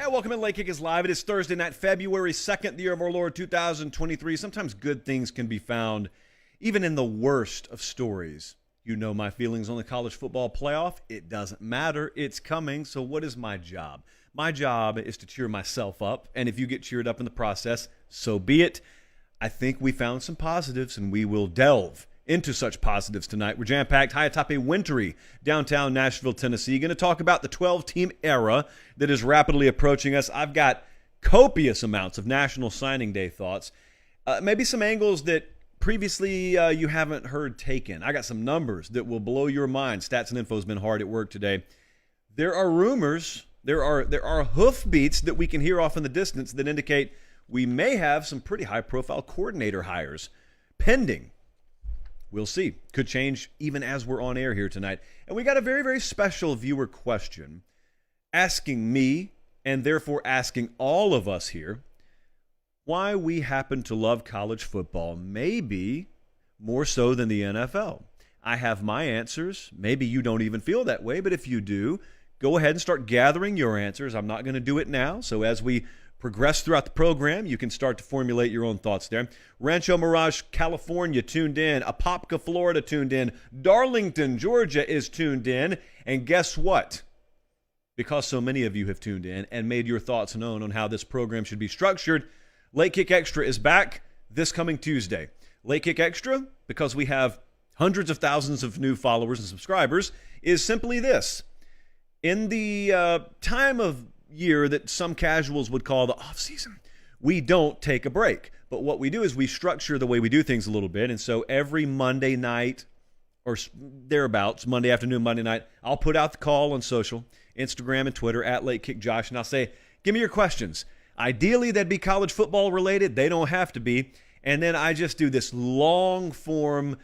And welcome in Late Kick is Live. It is Thursday night, February 2nd, the year of our Lord 2023. Sometimes good things can be found even in the worst of stories. You know my feelings on the college football playoff. It doesn't matter. It's coming. So what is my job? My job is to cheer myself up. And if you get cheered up in the process, so be it. I think we found some positives, and we will delve into such positives tonight. We're jam-packed high atop a wintry downtown Nashville, Tennessee. Going to talk about the 12-team era that is rapidly approaching us. I've got copious amounts of National Signing Day thoughts. Maybe some angles that previously you haven't heard taken. I got some numbers that will blow your mind. Stats and Info has been hard at work today. There are rumors, there are hoofbeats that we can hear off in the distance that indicate we may have some pretty high-profile coordinator hires pending. We'll see. Could change even as we're on air here tonight. And we got a very, very special viewer question asking me, and therefore asking all of us here, why we happen to love college football, maybe more so than the NFL. I have my answers. Maybe you don't even feel that way, but if you do, go ahead and start gathering your answers. I'm not going to do it now, so as we progress throughout the program, you can start to formulate your own thoughts there. Rancho Mirage, California, tuned in. Apopka, Florida, tuned in. Darlington, Georgia is tuned in. And guess what? Because so many of you have tuned in and made your thoughts known on how this program should be structured, Late Kick Extra is back this coming Tuesday. Late Kick Extra, because we have hundreds of thousands of new followers and subscribers, is simply this. In the time of year that some casuals would call the off season, we don't take a break, but what we do is we structure the way we do things a little bit. And so every Monday night or thereabouts, Monday afternoon, Monday night, I'll put out the call on social, Instagram and Twitter at Late Kick Josh, and I'll say, give me your questions. Ideally they'd be college football related. They don't have to be. And then I just do this long form,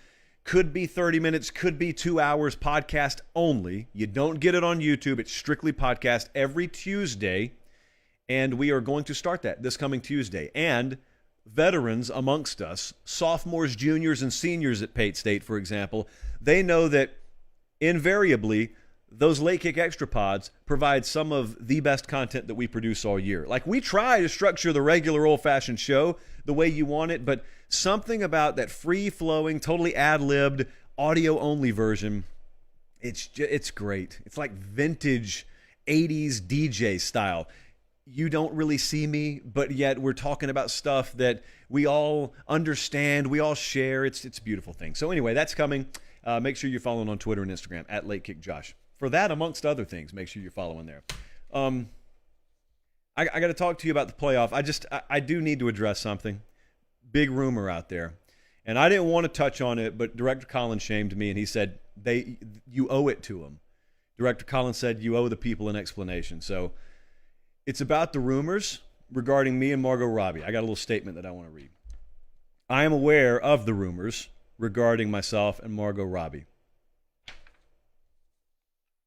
could be 30 minutes, could be 2 hours, podcast only. You don't get it on YouTube. It's strictly podcast every Tuesday. And we are going to start that this coming Tuesday. And veterans amongst us, sophomores, juniors, and seniors at Pate State, for example, they know that invariably those Late Kick Extra pods provide some of the best content that we produce all year. Like, we try to structure the regular old-fashioned show the way you want it, but something about that free-flowing, totally ad-libbed, audio-only version, it's great. It's like vintage 80s DJ style. You don't really see me, but yet we're talking about stuff that we all understand, we all share. It's a beautiful thing. So anyway, that's coming. Make sure you're following on Twitter and Instagram at Late Kick Josh. For that, amongst other things, make sure you're following there. I got to talk to you about the playoff. I do need to address something. Big rumor out there. And I didn't want to touch on it, but Director Collins shamed me, and he said, you owe it to him. Director Collins said, you owe the people an explanation. So it's about the rumors regarding me and Margot Robbie. I got a little statement that I want to read. I am aware of the rumors regarding myself and Margot Robbie.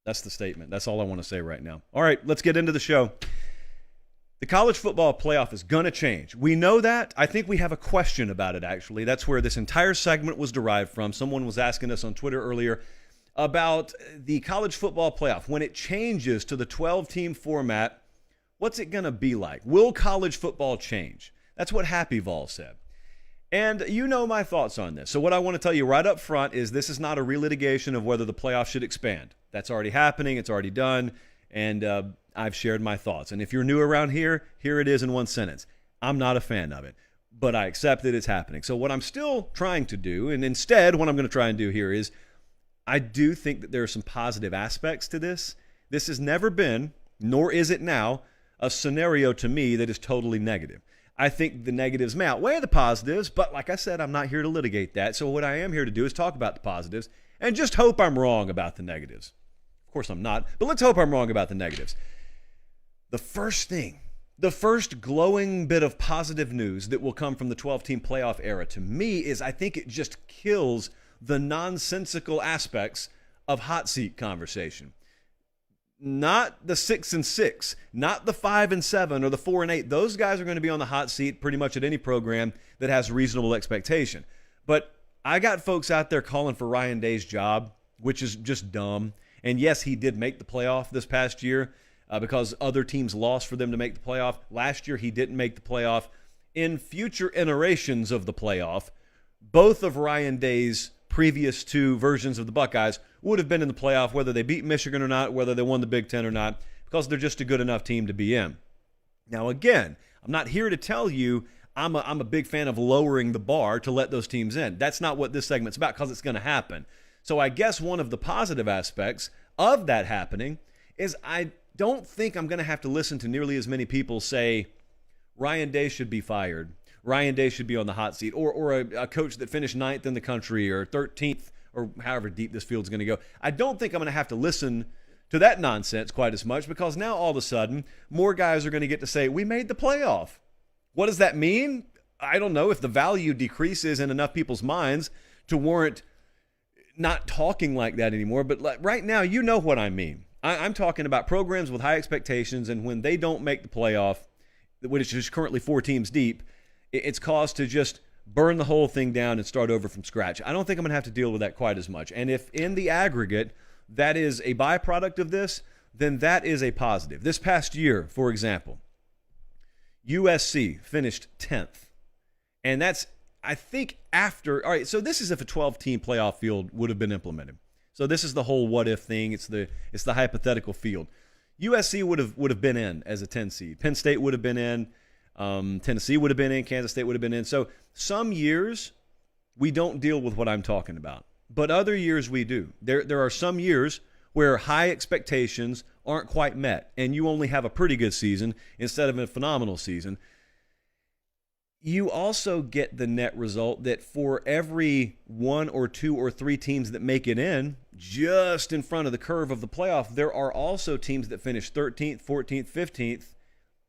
That's the statement. That's all I want to say right now. All right, let's get into the show. The college football playoff is going to change. We know that. I think we have a question about it, actually. That's where this entire segment was derived from. Someone was asking us on Twitter earlier about the college football playoff. When it changes to the 12-team format, what's it going to be like? Will college football change? That's what Happy Vol said. And you know my thoughts on this. So what I want to tell you right up front is this is not a relitigation of whether the playoff should expand. That's already happening. It's already done. And I've shared my thoughts. And if you're new around here, here it is in one sentence. I'm not a fan of it, but I accept that it's happening. So what I'm still trying to do, and instead what I'm going to try and do here is, I do think that there are some positive aspects to this. This has never been, nor is it now, a scenario to me that is totally negative. I think the negatives may outweigh the positives, but like I said, I'm not here to litigate that. So what I am here to do is talk about the positives and just hope I'm wrong about the negatives. Of course I'm not, but let's hope I'm wrong about the negatives. The first glowing bit of positive news that will come from the 12-team playoff era to me is I think it just kills the nonsensical aspects of hot seat conversation. Not the 6-6, not the 5-7 or the 4-8. Those guys are going to be on the hot seat pretty much at any program that has reasonable expectation. But I got folks out there calling for Ryan Day's job, which is just dumb. And yes, he did make the playoff this past year. because other teams lost for them to make the playoff. Last year, he didn't make the playoff. In future iterations of the playoff, both of Ryan Day's previous two versions of the Buckeyes would have been in the playoff, whether they beat Michigan or not, whether they won the Big Ten or not, because they're just a good enough team to be in. Now, again, I'm not here to tell you I'm a big fan of lowering the bar to let those teams in. That's not what this segment's about, because it's going to happen. So I guess one of the positive aspects of that happening is I don't think I'm going to have to listen to nearly as many people say Ryan Day should be fired, Ryan Day should be on the hot seat, or a coach that finished 9th in the country or 13th, or however deep this field's going to go. I don't think I'm going to have to listen to that nonsense quite as much, because now all of a sudden more guys are going to get to say, we made the playoff. What does that mean? I don't know. If the value decreases in enough people's minds to warrant not talking like that anymore. But right now, you know what I mean. I'm talking about programs with high expectations, and when they don't make the playoff, which is currently 4 teams deep, it's cause to just burn the whole thing down and start over from scratch. I don't think I'm going to have to deal with that quite as much. And if in the aggregate that is a byproduct of this, then that is a positive. This past year, for example, USC finished 10th. And that's, I think, after, all right, so this is if a 12-team playoff field would have been implemented. So this is the whole what-if thing. It's the hypothetical field. USC would have been in as a 10 seed. Penn State would have been in. Tennessee would have been in. Kansas State would have been in. So some years we don't deal with what I'm talking about. But other years we do. There are some years where high expectations aren't quite met, and you only have a pretty good season instead of a phenomenal season. You also get the net result that for every 1 or 2 or 3 teams that make it in, just in front of the curve of the playoff, there are also teams that finish 13th, 14th, 15th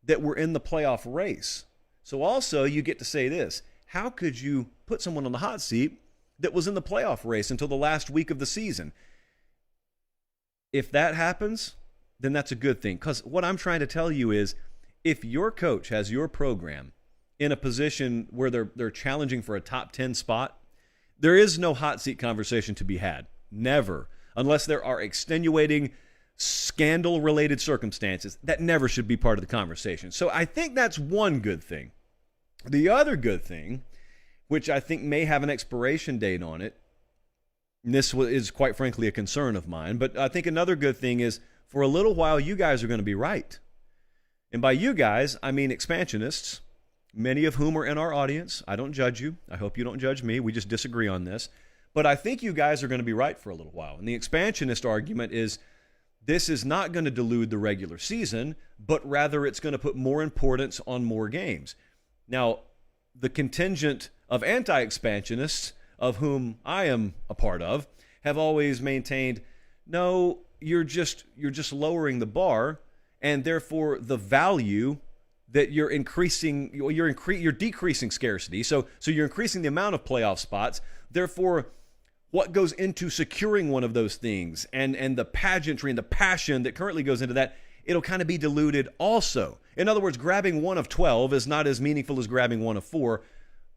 that were in the playoff race. So also you get to say this: how could you put someone on the hot seat that was in the playoff race until the last week of the season? If that happens, then that's a good thing. Because what I'm trying to tell you is, if your coach has your program in a position where they're challenging for a top 10 spot, there is no hot seat conversation to be had. Never. Unless there are extenuating, scandal-related circumstances. That never should be part of the conversation. So I think that's one good thing. The other good thing, which I think may have an expiration date on it, and this is quite frankly a concern of mine, but I think another good thing is, for a little while, you guys are going to be right. And by you guys, I mean expansionists, many of whom are in our audience. I don't judge you. I hope you don't judge me. We just disagree on this. But I think you guys are going to be right for a little while. And the expansionist argument is, this is not going to dilute the regular season, but rather it's going to put more importance on more games. Now, the contingent of anti-expansionists, of whom I am a part of, have always maintained, no, you're just lowering the bar, and therefore the value that you're decreasing scarcity. So you're increasing the amount of playoff spots. Therefore, what goes into securing one of those things and the pageantry and the passion that currently goes into that, it'll kind of be diluted also. In other words, grabbing one of 12 is not as meaningful as grabbing one of 4.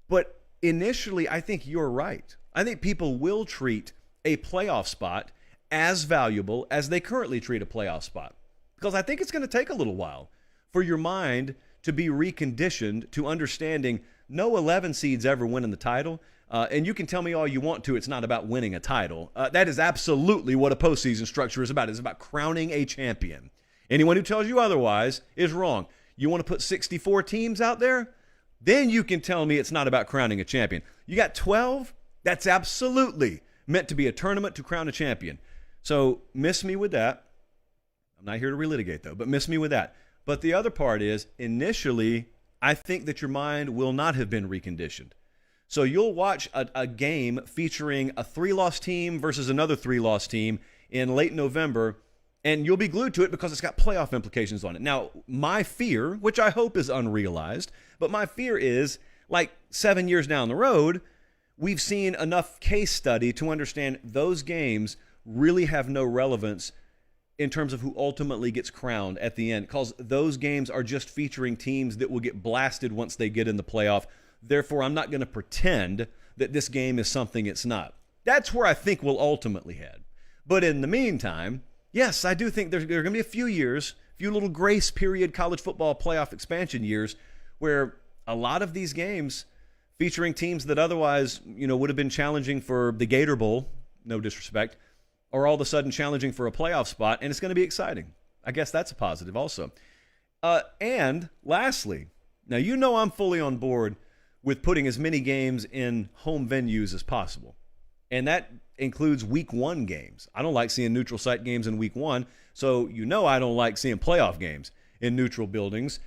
But initially, I think you're right. I think people will treat a playoff spot as valuable as they currently treat a playoff spot. Because I think it's going to take a little while for your mind to be reconditioned to understanding no 11 seeds ever winning the title. And you can tell me all you want to, it's not about winning a title. That is absolutely what a postseason structure is about. It's about crowning a champion. Anyone who tells you otherwise is wrong. You want to put 64 teams out there? Then you can tell me it's not about crowning a champion. You got 12? That's absolutely meant to be a tournament to crown a champion. So miss me with that. I'm not here to relitigate, though, but miss me with that. But the other part is, initially, I think that your mind will not have been reconditioned. So you'll watch a game featuring a 3-loss team versus another 3-loss team in late November, and you'll be glued to it because it's got playoff implications on it. Now, my fear, which I hope is unrealized, but my fear is, like 7 years down the road, we've seen enough case study to understand those games really have no relevance in terms of who ultimately gets crowned at the end, because those games are just featuring teams that will get blasted once they get in the playoff. Therefore, I'm not going to pretend that this game is something it's not. That's where I think we'll ultimately head. But in the meantime, yes, I do think there are going to be a few years, few little grace period college football playoff expansion years where a lot of these games featuring teams that otherwise, would have been challenging for the Gator Bowl, no disrespect, are all of a sudden challenging for a playoff spot, and it's going to be exciting. I guess that's a positive also. And lastly, now I'm fully on board with putting as many games in home venues as possible. And that includes week 1 games. I don't like seeing neutral site games in week 1, so I don't like seeing playoff games in neutral buildings.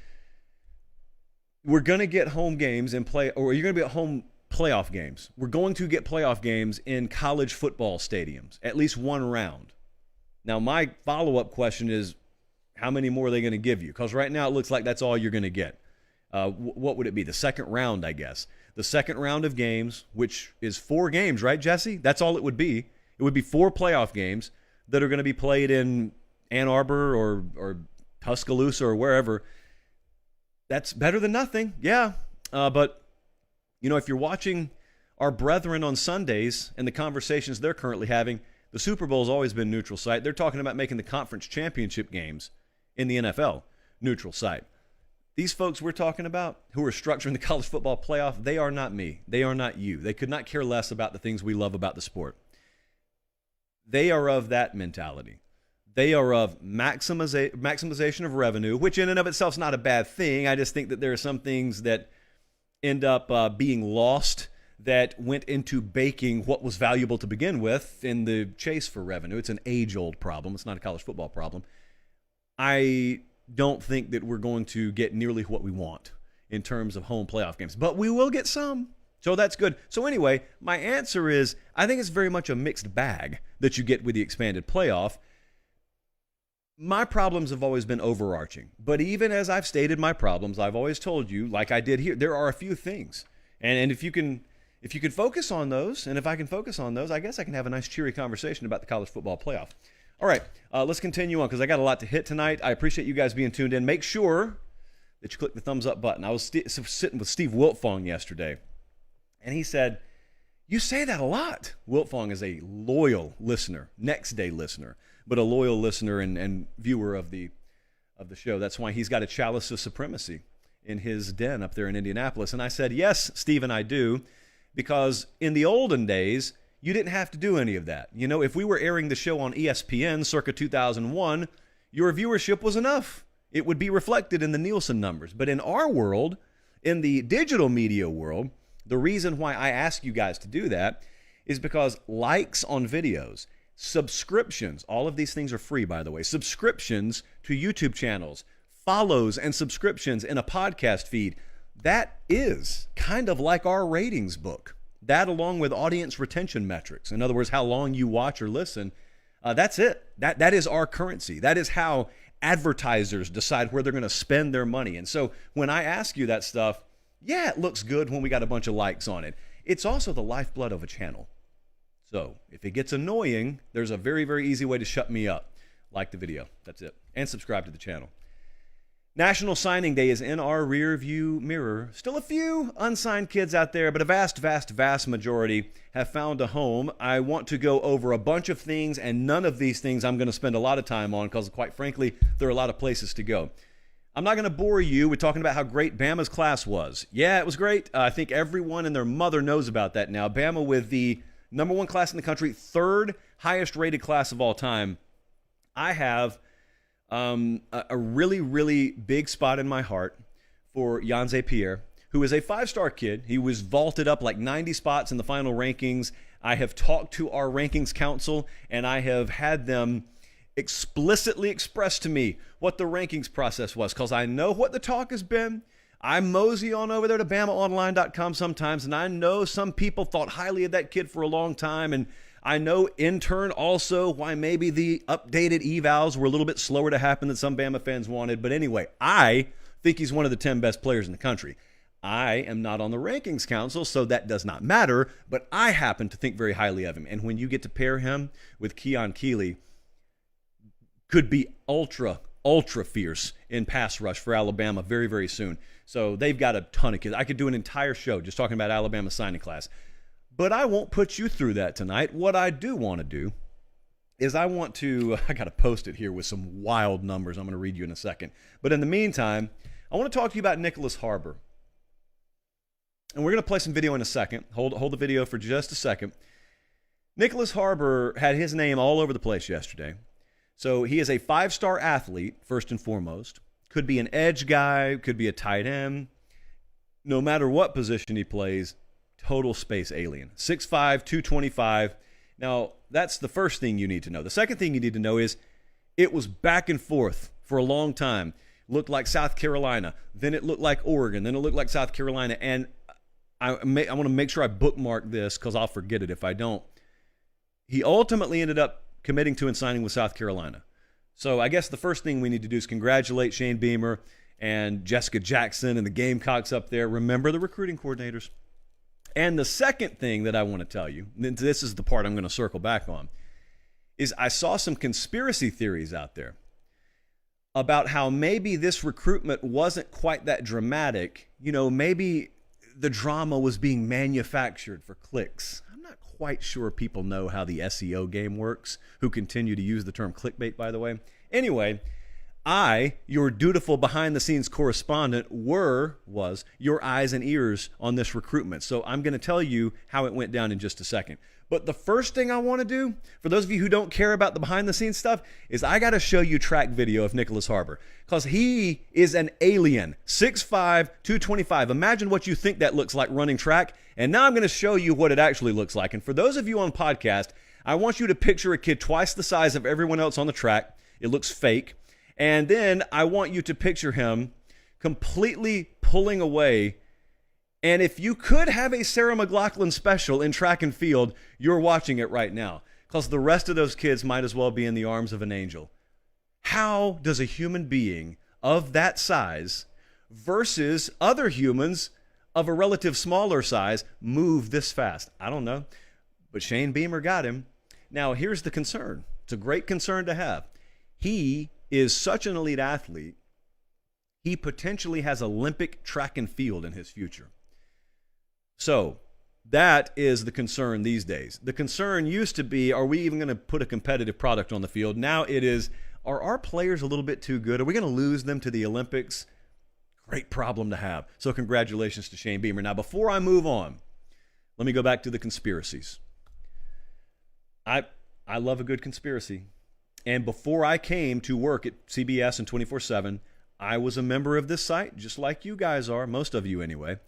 We're going to get home games you're going to be at home playoff games. We're going to get playoff games in college football stadiums, at least one round. Now, my follow-up question is, how many more are they going to give you? Because right now it looks like that's all you're going to get. What would it be? The second round, I guess. The second round of games, which is 4 games, right, Jesse? That's all it would be. It would be 4 playoff games that are going to be played in Ann Arbor or Tuscaloosa or wherever. That's better than nothing, yeah. But, if you're watching our brethren on Sundays and the conversations they're currently having, the Super Bowl's always been neutral site. They're talking about making the conference championship games in the NFL neutral site. These folks we're talking about who are structuring the college football playoff, they are not me. They are not you. They could not care less about the things we love about the sport. They are of that mentality. They are of maximization of revenue, which in and of itself is not a bad thing. I just think that there are some things that end up being lost that went into baking what was valuable to begin with in the chase for revenue. It's an age-old problem. It's not a college football problem. I don't think that we're going to get nearly what we want in terms of home playoff games, but we will get some. So that's good. So anyway, my answer is I think it's very much a mixed bag that you get with the expanded playoff. My problems have always been overarching, but even as I've stated my problems, I've always told you, like I did here, there are a few things. And if you can focus on those, and if I can focus on those, I guess I can have a nice cheery conversation about the college football playoff. All right, let's continue on because I got a lot to hit tonight. I appreciate you guys being tuned in. Make sure that you click the thumbs up button. I was sitting with Steve Wiltfong yesterday, and he said, "You say that a lot." Wiltfong is a loyal listener, next day listener, but a loyal listener and viewer of the show. That's why he's got a chalice of supremacy in his den up there in Indianapolis. And I said, "Yes, Stephen, I do," because in the olden days, you didn't have to do any of that. If we were airing the show on ESPN circa 2001, your viewership was enough. It would be reflected in the Nielsen numbers. But in our world, in the digital media world, the reason why I ask you guys to do that is because likes on videos, subscriptions, all of these things are free, by the way, subscriptions to YouTube channels, follows and subscriptions in a podcast feed, that is kind of like our ratings book. That along with audience retention metrics, in other words, how long you watch or listen, that's it. That is our currency. That is how advertisers decide where they're going to spend their money. And so when I ask you that stuff, yeah, it looks good when we got a bunch of likes on it. It's also the lifeblood of a channel. So if it gets annoying, there's a very, very easy way to shut me up. Like the video. That's it. And subscribe to the channel. National Signing Day is in our rear view mirror. Still a few unsigned kids out there, but a vast, vast, vast majority have found a home. I want to go over a bunch of things, and none of these things I'm going to spend a lot of time on because, quite frankly, there are a lot of places to go. I'm not going to bore you with talking about how great Bama's class was. Yeah, it was great. I think everyone and their mother knows about that now. Bama with the number 1 class in the country, 3rd highest rated class of all time. I have a really, really big spot in my heart for Yanze Pierre, who is a 5-star kid. He was vaulted up like 90 spots in the final rankings. I have talked to our rankings council, and I have had them explicitly express to me what the rankings process was, because I know what the talk has been. I mosey on over there to BamaOnline.com sometimes, and I know some people thought highly of that kid for a long time, and I know in turn also why maybe the updated evals were a little bit slower to happen than some Bama fans wanted. But anyway, I think he's one of the 10 best players in the country. I am not on the rankings council, so that does not matter, but I happen to think very highly of him. And when you get to pair him with Keon Keeley, could be ultra fierce in pass rush for Alabama very, very soon. So they've got a ton of kids. I could do an entire show just talking about Alabama signing class. But I won't put you through that tonight. What I do want to do is I got to post it here with some wild numbers I'm going to read you in a second. But in the meantime, I want to talk to you about Nicholas Harbor. And we're going to play some video in a second. Hold the video for just a second. Nicholas Harbor had his name all over the place yesterday. So he is a 5-star athlete, first and foremost. Could be an edge guy, could be a tight end. No matter what position he plays, total space alien. 6'5", 225. Now, that's the first thing you need to know. The second thing you need to know is it was back and forth for a long time. Looked like South Carolina. Then it looked like Oregon. Then it looked like South Carolina. And I want to make sure I bookmark this because I'll forget it if I don't. He ultimately ended up committing to and signing with South Carolina. So I guess the first thing we need to do is congratulate Shane Beamer and Jessica Jackson and the Gamecocks up there. Remember the recruiting coordinators. And the second thing that I want to tell you, and this is the part I'm going to circle back on, is I saw some conspiracy theories out there about how maybe this recruitment wasn't quite that dramatic. You know, maybe the drama was being manufactured for clicks. I'm not quite sure people know how the SEO game works, who continue to use the term clickbait, by the way. Anyway, I, your dutiful behind-the-scenes correspondent, was your eyes and ears on this recruitment. So I'm going to tell you how it went down in just a second. But the first thing I want to do, for those of you who don't care about the behind-the-scenes stuff, is I got to show you track video of Nicholas Harbor. Because he is an alien. 6'5", 225. Imagine what you think that looks like running track. And now I'm going to show you what it actually looks like. And for those of you on podcast, I want you to picture a kid twice the size of everyone else on the track. It looks fake. And then I want you to picture him completely pulling away. And if you could have a Sarah McLachlan special in track and field, you're watching it right now. Because the rest of those kids might as well be in the arms of an angel. How does a human being of that size versus other humans of a relative smaller size move this fast? I don't know. But Shane Beamer got him. Now, here's the concern. It's a great concern to have. He is such an elite athlete, he potentially has Olympic track and field in his future. So that is the concern these days. The concern used to be, are we even going to put a competitive product on the field? Now it is, are our players a little bit too good? Are we going to lose them to the Olympics? Great problem to have. So congratulations to Shane Beamer. Now, before I move on, let me go back to the conspiracies. I love a good conspiracy. And before I came to work at CBS and 24/7, I was a member of this site, just like you guys are, most of you anyway.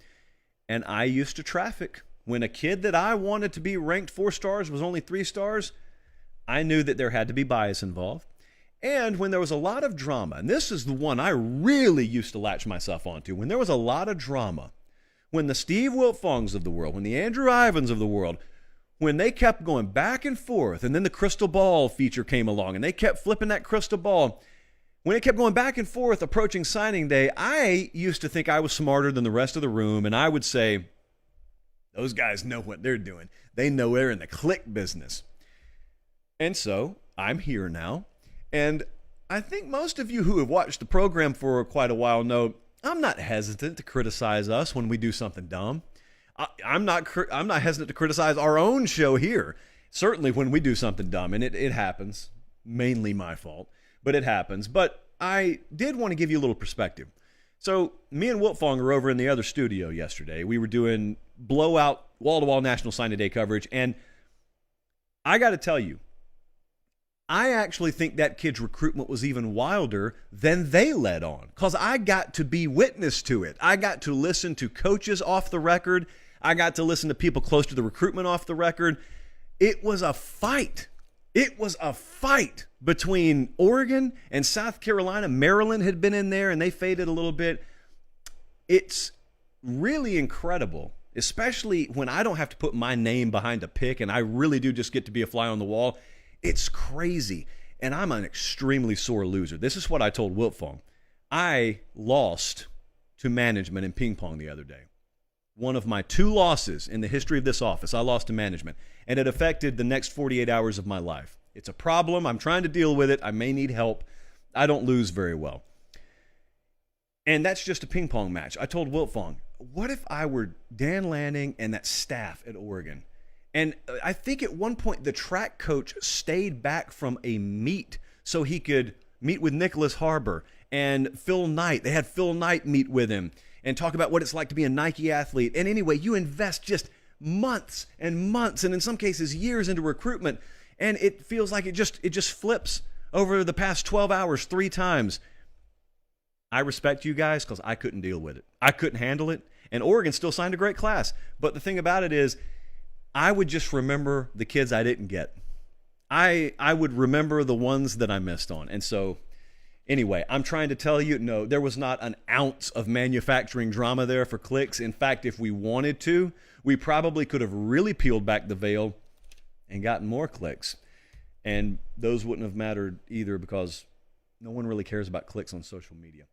And I used to traffic. When a kid that I wanted to be ranked 4 stars was only 3 stars, I knew that there had to be bias involved. And when there was a lot of drama, and this is the one I really used to latch myself onto, when there was a lot of drama, when the Steve Wiltfongs of the world, when the Andrew Ivans of the world, when they kept going back and forth, and then the crystal ball feature came along, and they kept flipping that crystal ball, when it kept going back and forth approaching signing day, I used to think I was smarter than the rest of the room, and I would say, those guys know what they're doing. They know they're in the click business. And so I'm here now, and I think most of you who have watched the program for quite a while know I'm not hesitant to criticize us when we do something dumb. I'm not hesitant to criticize our own show here, certainly when we do something dumb, and it happens, mainly my fault, but it happens. But I did want to give you a little perspective. So me and Wiltfong were over in the other studio yesterday. We were doing blowout wall-to-wall National Signing Day coverage, and I got to tell you, I actually think that kid's recruitment was even wilder than they led on, because I got to be witness to it. I got to listen to coaches off the record. I got to listen to people close to the recruitment off the record. It was a fight. It was a fight between Oregon and South Carolina. Maryland had been in there, and they faded a little bit. It's really incredible, especially when I don't have to put my name behind a pick, and I really do just get to be a fly on the wall. It's crazy, and I'm an extremely sore loser. This is what I told Wiltfong. I lost to management in ping pong the other day. One of my 2 losses in the history of this office, I lost to management, and it affected the next 48 hours of my life. It's a problem. I'm trying to deal with it. I may need help. I don't lose very well. And that's just a ping pong match. I told Wiltfong, what if I were Dan Lanning and that staff at Oregon, And I think at one point the track coach stayed back from a meet so he could meet with Nicholas Harbor and Phil Knight. They had Phil Knight meet with him and talk about what it's like to be a Nike athlete. And anyway, you invest just months and months, and in some cases years, into recruitment, and it feels like it just flips over the past 12 hours 3 times. I respect you guys because I couldn't deal with it. I couldn't handle it. And Oregon still signed a great class. But the thing about it is, I would just remember the kids I didn't get. I would remember the ones that I missed on. And so, anyway, I'm trying to tell you, no, there was not an ounce of manufacturing drama there for clicks. In fact, if we wanted to, we probably could have really peeled back the veil and gotten more clicks. And those wouldn't have mattered either because no one really cares about clicks on social media.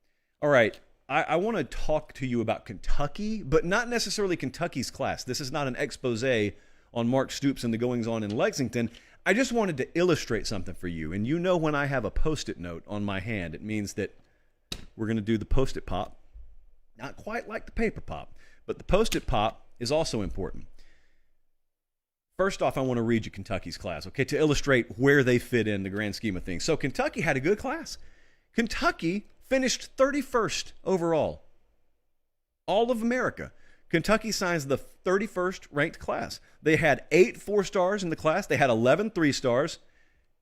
All right, I want to talk to you about Kentucky, but not necessarily Kentucky's class. This is not an expose on Mark Stoops and the goings-on in Lexington. I just wanted to illustrate something for you. And you know when I have a Post-it note on my hand, it means that we're going to do the Post-it pop. Not quite like the paper pop, but the Post-it pop is also important. First off, I want to read you Kentucky's class, okay, to illustrate where they fit in the grand scheme of things. So Kentucky had a good class. Kentucky finished 31st overall. All of America. Kentucky signs the 31st ranked class. They had 8 4-stars in the class. They had 11 3-stars.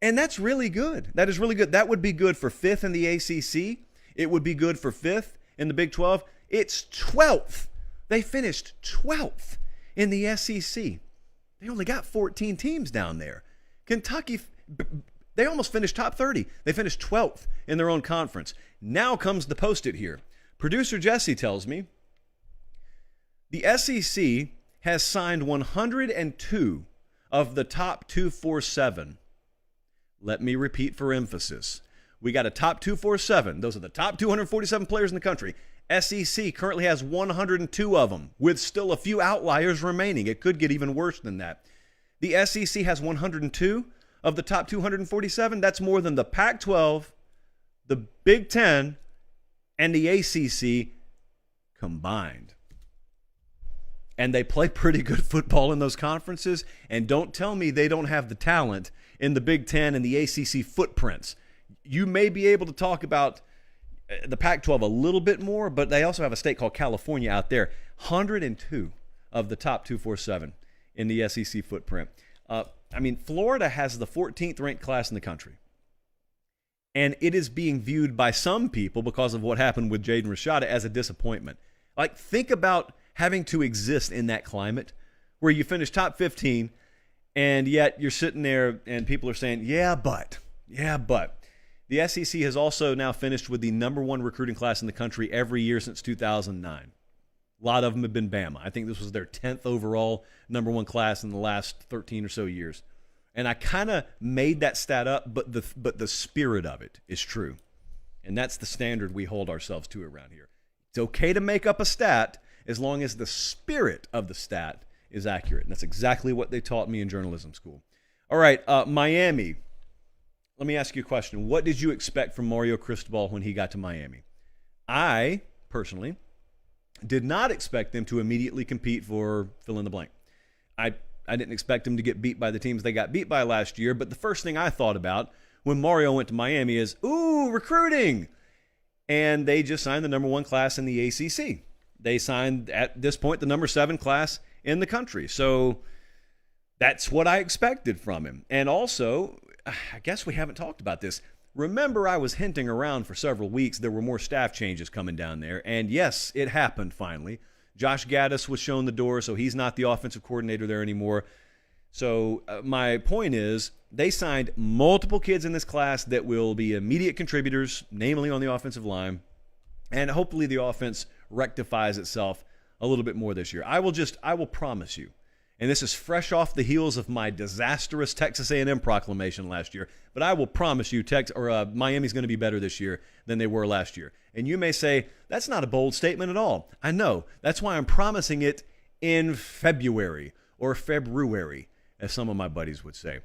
And that's really good. That is really good. That would be good for 5th in the ACC. It would be good for 5th in the Big 12. It's 12th. They finished 12th in the SEC. They only got 14 teams down there. Kentucky, they almost finished top 30. They finished 12th in their own conference. Now comes the Post-it here. Producer Jesse tells me the SEC has signed 102 of the top 247. Let me repeat for emphasis. We got a top 247. Those are the top 247 players in the country. SEC currently has 102 of them, with still a few outliers remaining. It could get even worse than that. The SEC has 102 of the top 247. That's more than the Pac-12, the Big Ten, and the ACC combined. And they play pretty good football in those conferences. And don't tell me they don't have the talent in the Big Ten and the ACC footprints. You may be able to talk about the Pac-12 a little bit more, but they also have a state called California out there. 102 of the top 247 in the SEC footprint. Florida has the 14th ranked class in the country. And it is being viewed by some people, because of what happened with Jaden Rashada, as a disappointment. Like, think about having to exist in that climate where you finish top 15 and yet you're sitting there and people are saying, yeah, but. The SEC has also now finished with the number 1 recruiting class in the country every year since 2009. A lot of them have been Bama. I think this was their 10th overall number 1 class in the last 13 or so years. And I kind of made that stat up, but the spirit of it is true. And that's the standard we hold ourselves to around here. It's okay to make up a stat as long as the spirit of the stat is accurate. And that's exactly what they taught me in journalism school. All right, Miami. Let me ask you a question. What did you expect from Mario Cristobal when he got to Miami? I, personally, did not expect them to immediately compete for fill in the blank. I didn't expect them to get beat by the teams they got beat by last year, but the first thing I thought about when Mario went to Miami is, ooh, recruiting. And they just signed the number 1 class in the ACC. They signed, at this point, the number 7 class in the country. So that's what I expected from him. And also, I guess we haven't talked about this. Remember, I was hinting around for several weeks there were more staff changes coming down there. And yes, it happened finally. Josh Gaddis was shown the door, so he's not the offensive coordinator there anymore. So my point is, they signed multiple kids in this class that will be immediate contributors, namely on the offensive line. And hopefully the offense rectifies itself a little bit more this year. I will promise you, and this is fresh off the heels of my disastrous Texas A&M proclamation last year, but I will promise you Miami's going to be better this year than they were last year. And you may say, that's not a bold statement at all. I know. That's why I'm promising it in February, or February, as some of my buddies would say.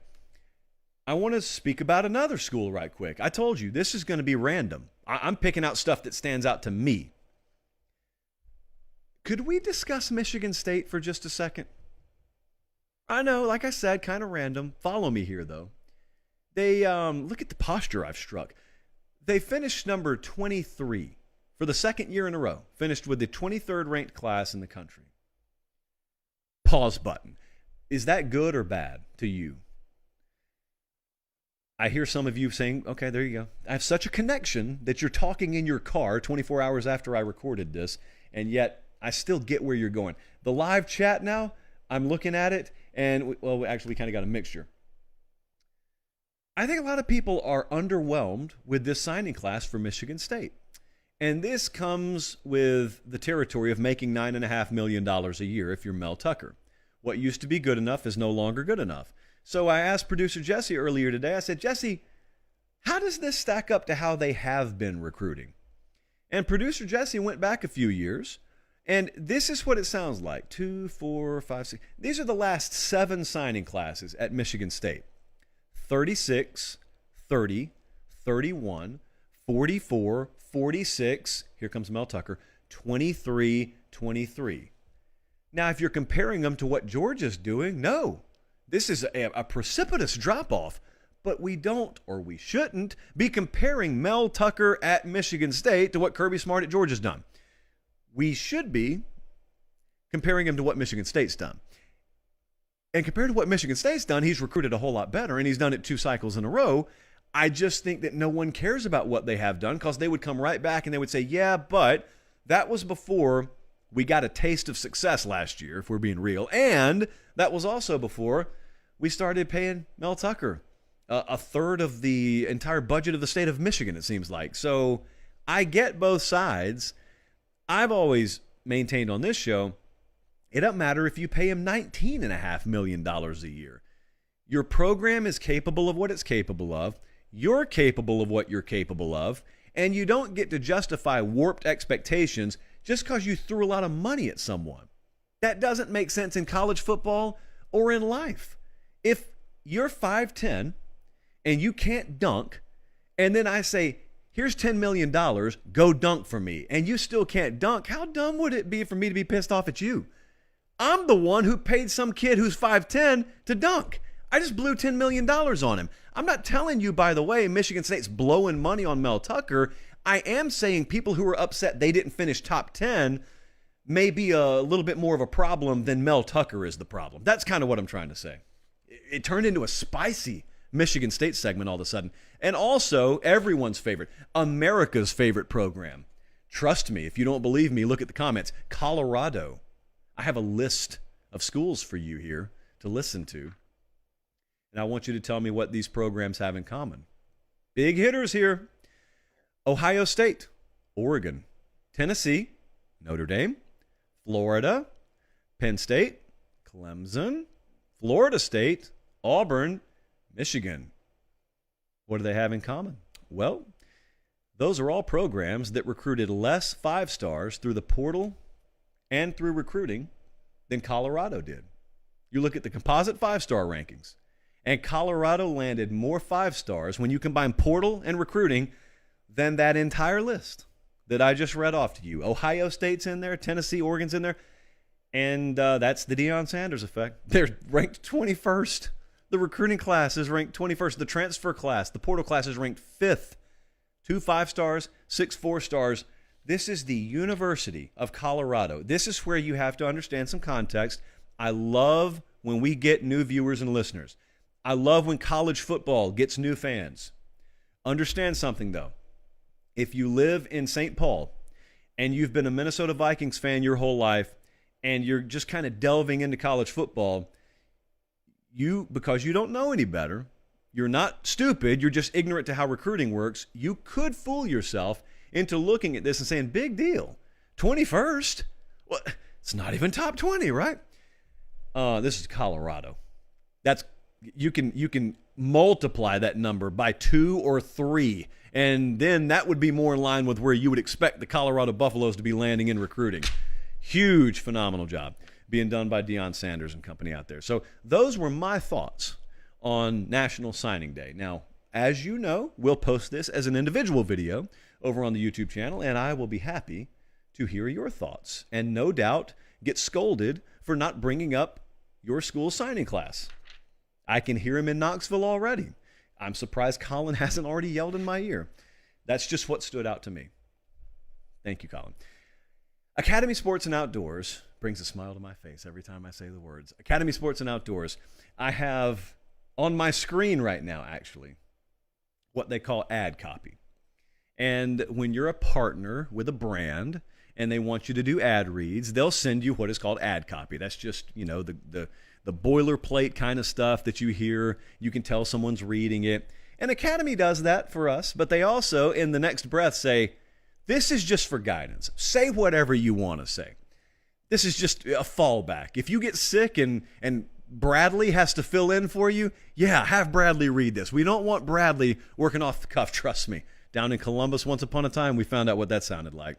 I want to speak about another school right quick. I told you, this is going to be random. I'm picking out stuff that stands out to me. Could we discuss Michigan State for just a second? I know, like I said, kind of random. Follow me here, though. They, look at the posture I've struck. They finished number 23 for the second year in a row, finished with the 23rd ranked class in the country. Pause button. Is that good or bad to you? I hear some of you saying, okay, there you go. I have such a connection that you're talking in your car 24 hours after I recorded this, and yet I still get where you're going. The live chat now, I'm looking at it, and, well, actually, we kind of got a mixture. I think a lot of people are underwhelmed with this signing class for Michigan State. And this comes with the territory of making $9.5 million a year if you're Mel Tucker. What used to be good enough is no longer good enough. So I asked producer Jesse earlier today, I said, Jesse, how does this stack up to how they have been recruiting? And producer Jesse went back a few years, and this is what it sounds like. 2, 4, 5, 6. These are the last 7 signing classes at Michigan State. 36, 30, 31, 44, 46, here comes Mel Tucker, 23, 23. Now, if you're comparing them to what Georgia's doing, no. This is a precipitous drop-off, but we don't, or we shouldn't, be comparing Mel Tucker at Michigan State to what Kirby Smart at Georgia's done. We should be comparing him to what Michigan State's done. And compared to what Michigan State's done, he's recruited a whole lot better, and he's done it 2 cycles in a row. I just think that no one cares about what they have done because they would come right back and they would say, yeah, but that was before we got a taste of success last year, if we're being real. And that was also before we started paying Mel Tucker a third of the entire budget of the state of Michigan, it seems like. So I get both sides. I've always maintained on this show, it doesn't matter if you pay him $19.5 million a year. Your program is capable of what it's capable of. You're capable of what you're capable of. And you don't get to justify warped expectations just because you threw a lot of money at someone. That doesn't make sense in college football or in life. If you're 5'10", and you can't dunk, and then I say, here's $10 million, go dunk for me, and you still can't dunk, how dumb would it be for me to be pissed off at you? I'm the one who paid some kid who's 5'10" to dunk. I just blew $10 million on him. I'm not telling you, by the way, Michigan State's blowing money on Mel Tucker. I am saying people who are upset they didn't finish top 10 may be a little bit more of a problem than Mel Tucker is the problem. That's kind of what I'm trying to say. It turned into a spicy Michigan State segment all of a sudden. And also, everyone's favorite, America's favorite program. Trust me, if you don't believe me, look at the comments. Colorado. I have a list of schools for you here to listen to. And I want you to tell me what these programs have in common. Big hitters here. Ohio State, Oregon, Tennessee, Notre Dame, Florida, Penn State, Clemson, Florida State, Auburn, Michigan. What do they have in common? Well, those are all programs that recruited less 5-stars through the portal and through recruiting than Colorado did. You look at the composite 5-star rankings, and Colorado landed more 5-stars when you combine portal and recruiting than that entire list that I just read off to you. Ohio State's in there, Tennessee, Oregon's in there, and that's the Deion Sanders effect. They're ranked 21st. The recruiting class is ranked 21st. The transfer class, the portal class is ranked 5th. 2 5-stars, 6 4-stars. This is the University of Colorado. This is where you have to understand some context. I love when we get new viewers and listeners. I love when college football gets new fans. Understand something, though. If you live in St. Paul and you've been a Minnesota Vikings fan your whole life and you're just kind of delving into college football, because you don't know any better, you're not stupid, you're just ignorant to how recruiting works, you could fool yourself into looking at this and saying, big deal, 21st? Well, it's not even top 20, right? This is Colorado. You can multiply that number by 2 or 3, and then that would be more in line with where you would expect the Colorado Buffaloes to be landing in recruiting. Huge, phenomenal job being done by Deion Sanders and company out there. So those were my thoughts on National Signing Day. Now, as you know, we'll post this as an individual video over on the YouTube channel, and I will be happy to hear your thoughts and no doubt get scolded for not bringing up your school's signing class. I can hear him in Knoxville already. I'm surprised Colin hasn't already yelled in my ear. That's just what stood out to me. Thank you, Colin. Academy Sports and Outdoors brings a smile to my face every time I say the words. Academy Sports and Outdoors. I have on my screen right now, actually, what they call ad copy. And when you're a partner with a brand and they want you to do ad reads, they'll send you what is called ad copy. That's just, the boilerplate kind of stuff that you hear. You can tell someone's reading it. And Academy does that for us, but they also, in the next breath, say, this is just for guidance. Say whatever you want to say. This is just a fallback. If you get sick and Bradley has to fill in for you, yeah, have Bradley read this. We don't want Bradley working off the cuff, trust me. Down in Columbus, once upon a time, we found out what that sounded like.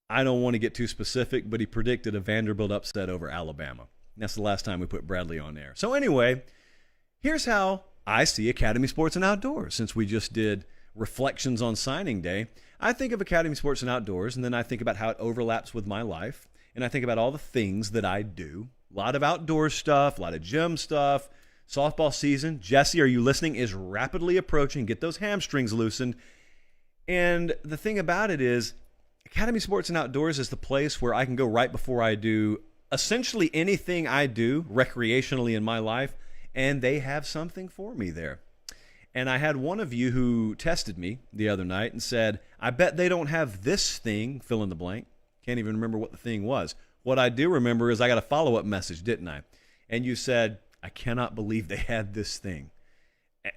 I don't want to get too specific, but he predicted a Vanderbilt upset over Alabama. That's the last time we put Bradley on air. So anyway, here's how I see Academy Sports and Outdoors. Since we just did reflections on signing day, I think of Academy Sports and Outdoors, and then I think about how it overlaps with my life, and I think about all the things that I do. A lot of outdoor stuff, a lot of gym stuff. Softball season, Jesse, are you listening, is rapidly approaching. Get those hamstrings loosened. And the thing about it is, Academy Sports and Outdoors is the place where I can go right before I do essentially anything I do recreationally in my life, and they have something for me there. And I had one of you who tested me the other night and said, I bet they don't have this thing, fill in the blank. Can't even remember what the thing was. What I do remember is I got a follow-up message, didn't I? And you said, I cannot believe they had this thing.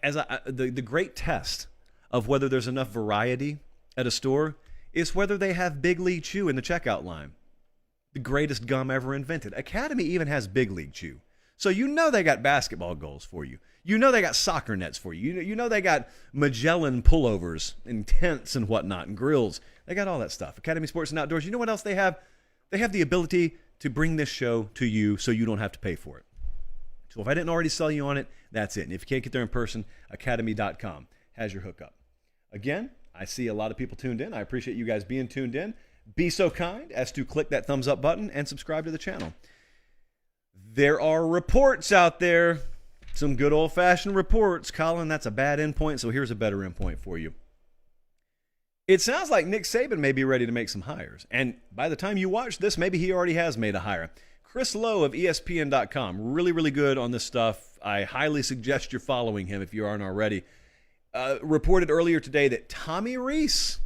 The great test of whether there's enough variety at a store is whether they have Big League Chew in the checkout line. The greatest gum ever invented. Academy even has Big League Chew. So you know they got basketball goals for you. You know they got soccer nets for you. You know they got Magellan pullovers and tents and whatnot and grills. They got all that stuff. Academy Sports and Outdoors. You know what else they have? They have the ability to bring this show to you so you don't have to pay for it. So if I didn't already sell you on it, that's it. And if you can't get there in person, academy.com has your hookup. Again, I see a lot of people tuned in. I appreciate you guys being tuned in. Be so kind as to click that thumbs up button and subscribe to the channel. There are reports out there, some good old-fashioned reports. Colin, that's a bad endpoint, so here's a better endpoint for you. It sounds like Nick Saban may be ready to make some hires. And by the time you watch this, maybe he already has made a hire. Chris Lowe of ESPN.com, really, really good on this stuff. I highly suggest you're following him if you aren't already. Reported earlier today that Tommy Rees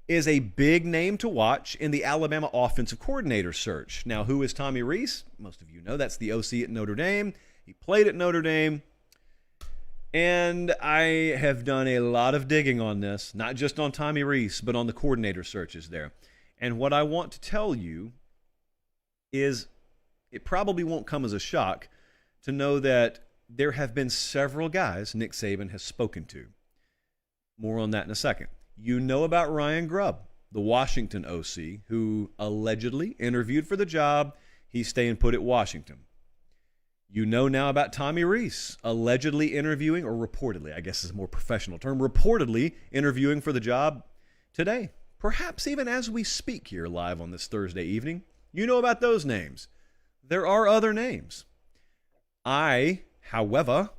is a big name to watch in the Alabama offensive coordinator search. Now, who is Tommy Rees? Most of you know that's the OC at Notre Dame. He played at Notre Dame. And I have done a lot of digging on this, not just on Tommy Rees, but on the coordinator searches there. And what I want to tell you is it probably won't come as a shock to know that there have been several guys Nick Saban has spoken to. More on that in a second. You know about Ryan Grubb, the Washington OC, who allegedly interviewed for the job. He's staying put at Washington. You know now about Tommy Rees, allegedly interviewing, or reportedly, I guess is a more professional term, reportedly interviewing for the job today. Perhaps even as we speak here live on this Thursday evening. You know about those names. There are other names. I, however,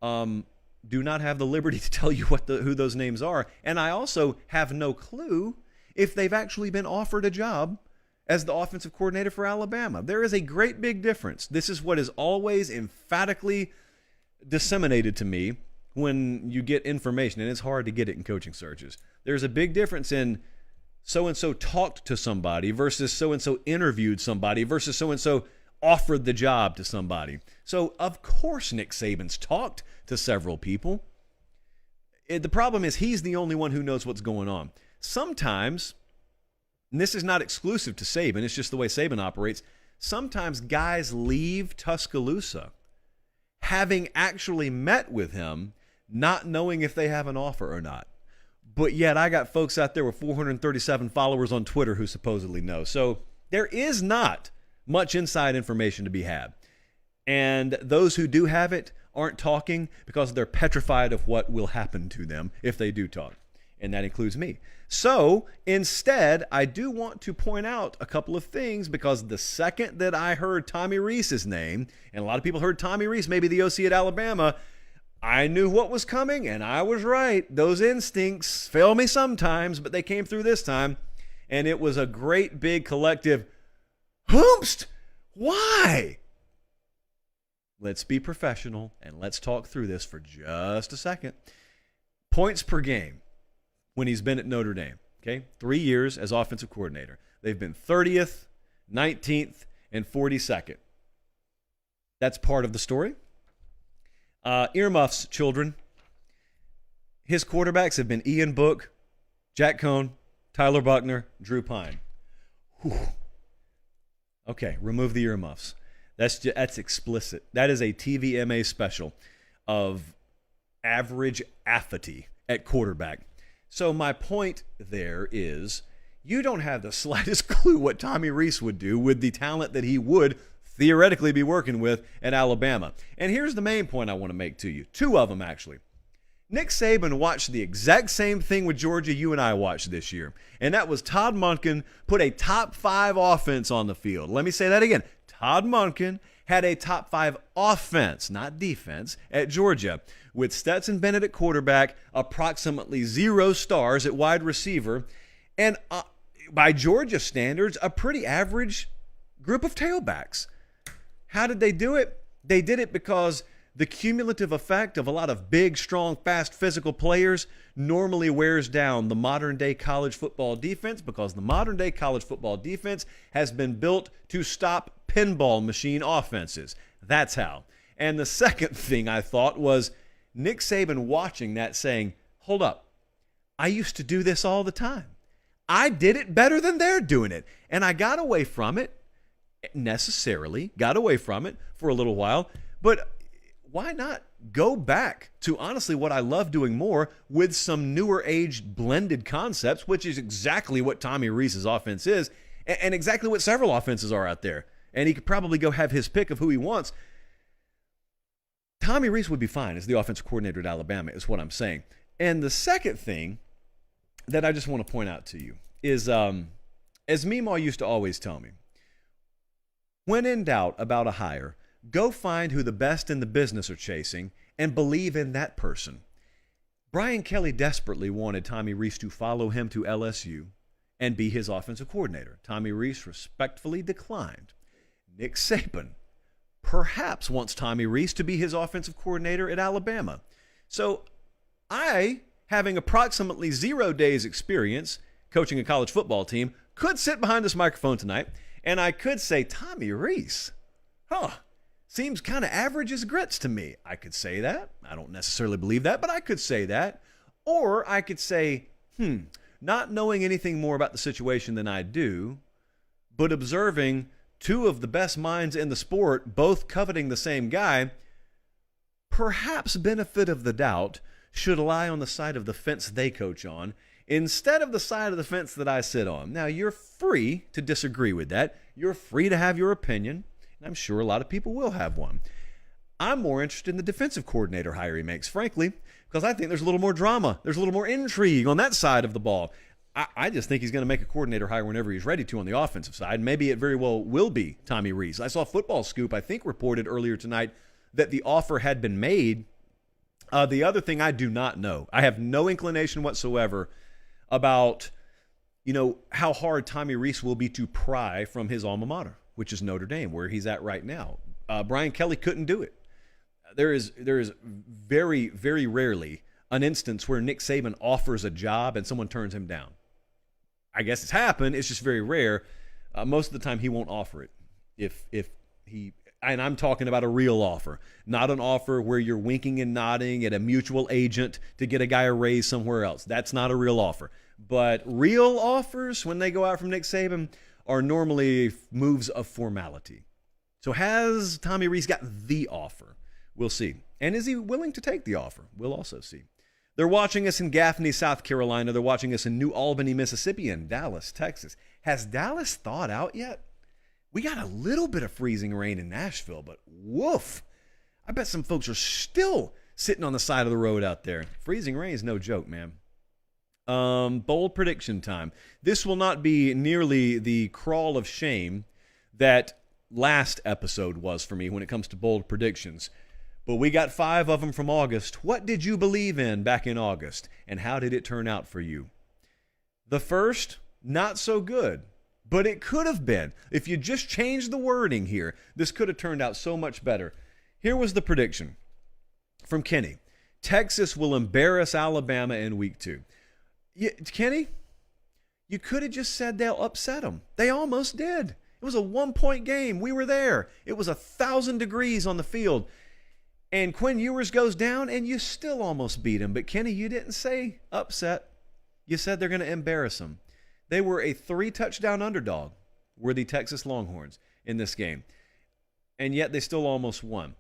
do not have the liberty to tell you who those names are, and I also have no clue if they've actually been offered a job as the offensive coordinator for Alabama. There is a great big difference. This is what is always emphatically disseminated to me when you get information, and it's hard to get it in coaching searches. There's a big difference in so-and-so talked to somebody versus so-and-so interviewed somebody versus so-and-so offered the job to somebody. So, of course, Nick Saban's talked to several people. The problem is he's the only one who knows what's going on. Sometimes, and this is not exclusive to Saban, it's just the way Saban operates, sometimes guys leave Tuscaloosa having actually met with him, not knowing if they have an offer or not. But yet I got folks out there with 437 followers on Twitter who supposedly know. So there is not much inside information to be had. And those who do have it aren't talking because they're petrified of what will happen to them if they do talk. And that includes me. So instead, I do want to point out a couple of things, because the second that I heard Tommy Rees's name, and a lot of people heard Tommy Rees, maybe the OC at Alabama, I knew what was coming, and I was right. Those instincts fail me sometimes, but they came through this time, and it was a great big collective, "Hoomst, why?" Let's be professional, and let's talk through this for just a second. Points per game when he's been at Notre Dame, okay? 3 years as offensive coordinator. They've been 30th, 19th, and 42nd. That's part of the story. Earmuffs, children. His quarterbacks have been Ian Book, Jack Cohn, Tyler Buckner, Drew Pine. Whew. Okay, remove the earmuffs. That's explicit. That is a TVMA special of average apathy at quarterback. So my point there is, you don't have the slightest clue what Tommy Rees would do with the talent that he would theoretically be working with at Alabama. And here's the main point I want to make to you. Two of them, actually. Nick Saban watched the exact same thing with Georgia you and I watched this year, and that was Todd Monken put a top 5 offense on the field. Let me say that again. Todd Monken had a top 5 offense, not defense, at Georgia, with Stetson Bennett at quarterback, approximately 0 stars at wide receiver, and by Georgia standards, a pretty average group of tailbacks. How did they do it? They did it because the cumulative effect of a lot of big, strong, fast, physical players normally wears down the modern-day college football defense, because the modern-day college football defense has been built to stop pinball machine offenses. That's how. And the second thing I thought was Nick Saban watching that saying, hold up, I used to do this all the time. I did it better than they're doing it. And I got away from it, necessarily, got away from it for a little while, but why not go back to, honestly, what I love doing more with some newer age blended concepts, which is exactly what Tommy Rees's offense is, and exactly what several offenses are out there. And he could probably go have his pick of who he wants. Tommy Rees would be fine as the offensive coordinator at Alabama, is what I'm saying. And the second thing that I just want to point out to you is, as Meemaw used to always tell me, when in doubt about a hire, go find who the best in the business are chasing and believe in that person. Brian Kelly desperately wanted Tommy Rees to follow him to LSU and be his offensive coordinator. Tommy Rees respectfully declined. Nick Saban perhaps wants Tommy Rees to be his offensive coordinator at Alabama. So I, having approximately 0 days experience coaching a college football team, could sit behind this microphone tonight and I could say, Tommy Rees, seems kind of average as grits to me. I could say that. I don't necessarily believe that, but I could say that. Or I could say, not knowing anything more about the situation than I do, but observing two of the best minds in the sport, both coveting the same guy, perhaps benefit of the doubt should lie on the side of the fence they coach on instead of the side of the fence that I sit on. Now, you're free to disagree with that. You're free to have your opinion. I'm sure a lot of people will have one. I'm more interested in the defensive coordinator hire he makes, frankly, because I think there's a little more drama. There's a little more intrigue on that side of the ball. I just think he's going to make a coordinator hire whenever he's ready to on the offensive side. Maybe it very well will be Tommy Rees. I saw Football Scoop, I think, reported earlier tonight that the offer had been made. The other thing I do not know. I have no inclination whatsoever about, how hard Tommy Rees will be to pry from his alma mater, which is Notre Dame, where he's at right now. Brian Kelly couldn't do it. There is very, very rarely an instance where Nick Saban offers a job and someone turns him down. I guess it's happened. It's just very rare. Most of the time, he won't offer it. If he, and I'm talking about a real offer, not an offer where you're winking and nodding at a mutual agent to get a guy a raise somewhere else. That's not a real offer. But real offers, when they go out from Nick Saban, are normally moves of formality. So has Tommy Rees got the offer? We'll see. And is he willing to take the offer? We'll also see. They're watching us in Gaffney, South Carolina. They're watching us in New Albany, Mississippi, and Dallas, Texas. Has Dallas thawed out yet? We got a little bit of freezing rain in Nashville, but woof. I bet some folks are still sitting on the side of the road out there. Freezing rain is no joke, man. Bold prediction time. This will not be nearly the crawl of shame that last episode was for me when it comes to bold predictions. But we got 5 of them from August. What did you believe in back in August? And how did it turn out for you? The first, not so good. But it could have been. If you just changed the wording here, this could have turned out so much better. Here was the prediction from Kenny. Texas will embarrass Alabama in week 2. Kenny, you could have just said they'll upset them. They almost did. It was a 1-point game. We were there. It was 1,000 degrees on the field. And Quinn Ewers goes down, and you still almost beat him. But, Kenny, you didn't say upset. You said they're going to embarrass them. They were a 3-touchdown underdog, were the Texas Longhorns in this game. And yet they still almost won.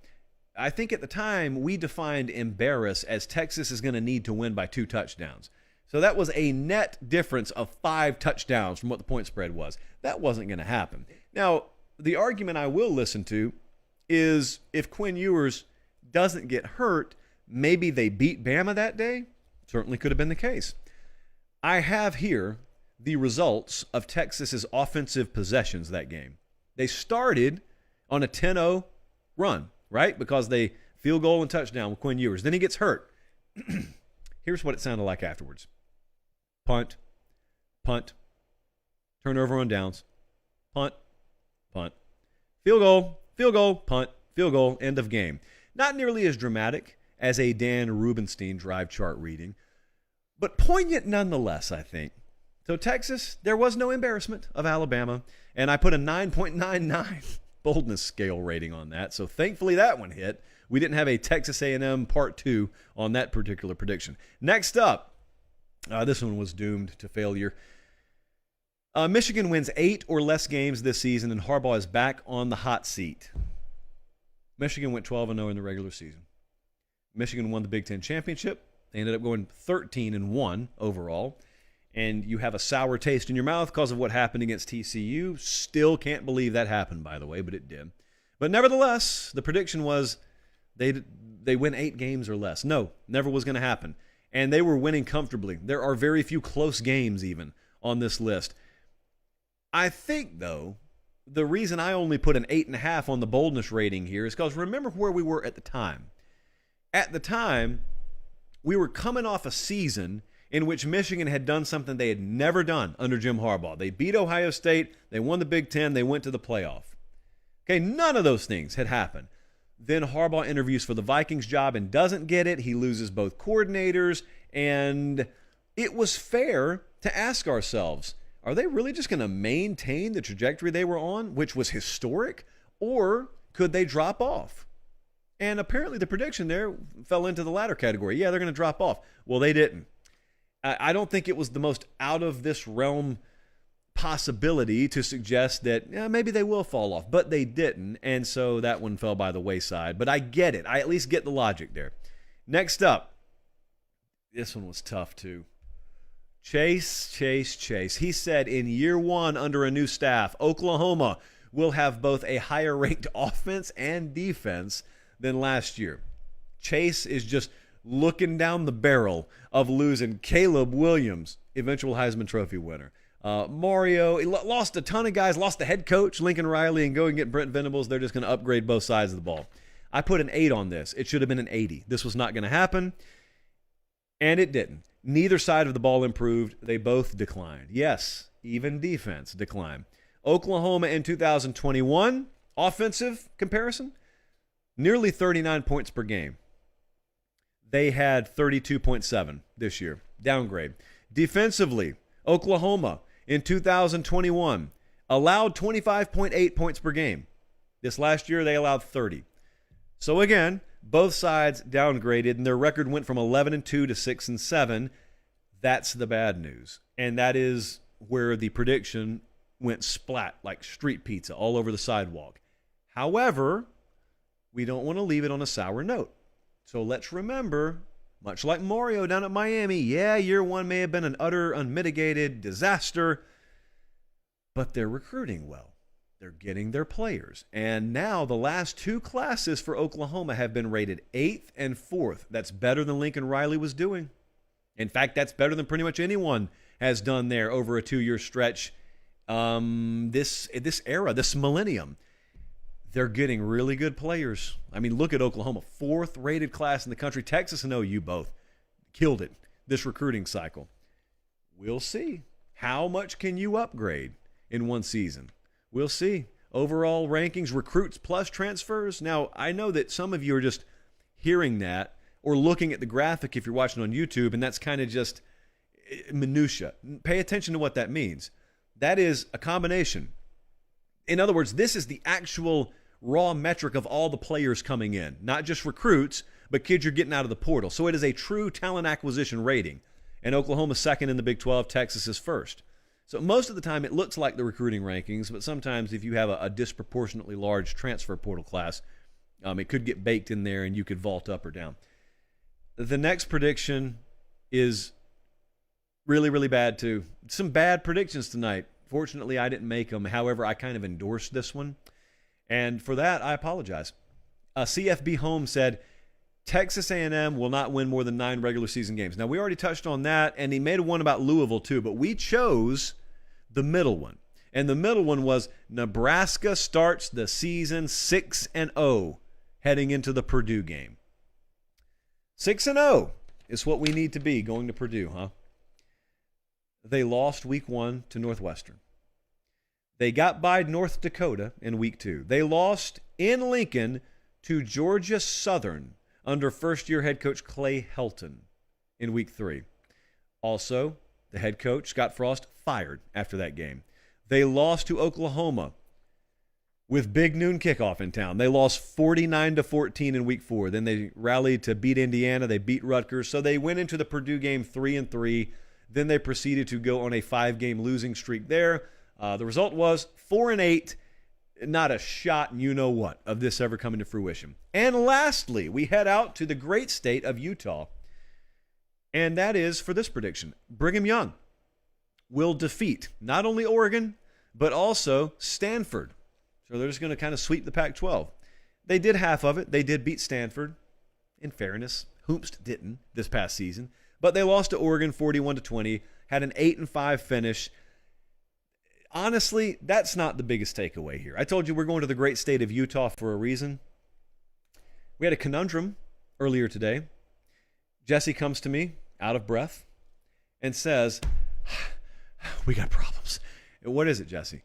I think at the time we defined embarrass as Texas is going to need to win by 2 touchdowns. So that was a net difference of 5 touchdowns from what the point spread was. That wasn't going to happen. Now, the argument I will listen to is if Quinn Ewers doesn't get hurt, maybe they beat Bama that day. Certainly could have been the case. I have here the results of Texas's offensive possessions that game. They started on a 10-0 run, right? Because they field goal and touchdown with Quinn Ewers. Then he gets hurt. Here's what it sounded like afterwards. Punt, punt, turnover on downs, punt, punt, field goal, punt, field goal, end of game. Not nearly as dramatic as a Dan Rubenstein drive chart reading, but poignant nonetheless, I think. So Texas, there was no embarrassment of Alabama, and I put a 9.99 boldness scale rating on that. So thankfully that one hit. We didn't have a Texas A&M Part 2 on that particular prediction. Next up, this one was doomed to failure. Michigan wins 8 or less games this season, and Harbaugh is back on the hot seat. Michigan went 12-0 in the regular season. Michigan won the Big Ten championship. They ended up going 13-1 overall. And you have a sour taste in your mouth because of what happened against TCU. Still can't believe that happened, by the way, but it did. But nevertheless, the prediction was they win 8 games or less. No, never was going to happen. And they were winning comfortably. There are very few close games even on this list. I think, though, the reason I only put an 8.5 on the boldness rating here is because remember where we were at the time. At the time, we were coming off a season in which Michigan had done something they had never done under Jim Harbaugh. They beat Ohio State, they won the Big Ten, they went to the playoff. Okay, none of those things had happened. Then Harbaugh interviews for the Vikings job and doesn't get it. He loses both coordinators, and it was fair to ask ourselves, are they really just going to maintain the trajectory they were on, which was historic, or could they drop off? And apparently the prediction there fell into the latter category. Yeah, they're going to drop off. Well, they didn't. I don't think it was the most out of this realm possibility to suggest that maybe they will fall off, but they didn't, and so that one fell by the wayside. But I get it. I at least get the logic there. Next up, this one was tough too. Chase. He said in year 1 under a new staff, Oklahoma will have both a higher ranked offense and defense than last year. Chase is just looking down the barrel of losing Caleb Williams, eventual Heisman Trophy winner. Mario, he lost a ton of guys, lost the head coach, Lincoln Riley, and go and get Brent Venables. They're just going to upgrade both sides of the ball. I put an 8 on this. It should have been an 80. This was not going to happen, and it didn't. Neither side of the ball improved. They both declined. Yes, even defense declined. Oklahoma in 2021, offensive comparison, nearly 39 points per game. They had 32.7 this year. Downgrade. Defensively, Oklahoma in 2021 allowed 25.8 points per game. This last year, they allowed 30. So again, both sides downgraded, and their record went from 11-2 to 6-7. That's the bad news. And that is where the prediction went splat like street pizza all over the sidewalk. However, we don't want to leave it on a sour note. So let's remember, much like Mario down at Miami, yeah, year 1 may have been an utter, unmitigated disaster, but they're recruiting well. They're getting their players. And now the last 2 classes for Oklahoma have been rated 8th and 4th. That's better than Lincoln Riley was doing. In fact, that's better than pretty much anyone has done there over a 2-year stretch. This era, this millennium, they're getting really good players. I mean, look at Oklahoma, 4th rated class in the country. Texas and OU both killed it this recruiting cycle. We'll see. How much can you upgrade in one season? We'll see. Overall rankings, recruits plus transfers. Now, I know that some of you are just hearing that or looking at the graphic if you're watching on YouTube, and that's kind of just minutia. Pay attention to what that means. That is a combination. In other words, this is the actual raw metric of all the players coming in, not just recruits, but kids you're getting out of the portal. So it is a true talent acquisition rating. And Oklahoma's second in the Big 12, Texas is first. So most of the time it looks like the recruiting rankings, but sometimes if you have a disproportionately large transfer portal class, it could get baked in there and you could vault up or down. The next prediction is really, really bad too. Some bad predictions tonight. Fortunately, I didn't make them. However, I kind of endorsed this one. And for that, I apologize. CFB Home said, Texas A&M will not win more than 9 regular season games. Now, we already touched on that, and he made one about Louisville too, but we chose the middle one. And the middle one was Nebraska starts the season 6-0 heading into the Purdue game. 6-0 is what we need to be going to Purdue, huh? They lost week 1 to Northwestern. They got by North Dakota in week 2. They lost in Lincoln to Georgia Southern under first-year head coach Clay Helton in week 3. Also, the head coach, Scott Frost, fired after that game. They lost to Oklahoma with big noon kickoff in town. They lost 49-14 in week 4. Then they rallied to beat Indiana. They beat Rutgers. So they went into the Purdue game 3-3. Then they proceeded to go on a 5-game losing streak there. The result was 4-8. Not a shot, and you know what, of this ever coming to fruition. And lastly, we head out to the great state of Utah. And that is for this prediction. Brigham Young will defeat not only Oregon, but also Stanford. So they're just going to kind of sweep the Pac-12. They did half of it. They did beat Stanford. In fairness, Hoopst didn't this past season. But they lost to Oregon 41-20, had an 8-5 finish. Honestly, that's not the biggest takeaway here. I told you we're going to the great state of Utah for a reason. We had a conundrum earlier today. Jesse comes to me, out of breath, and says, we got problems. What is it, Jesse?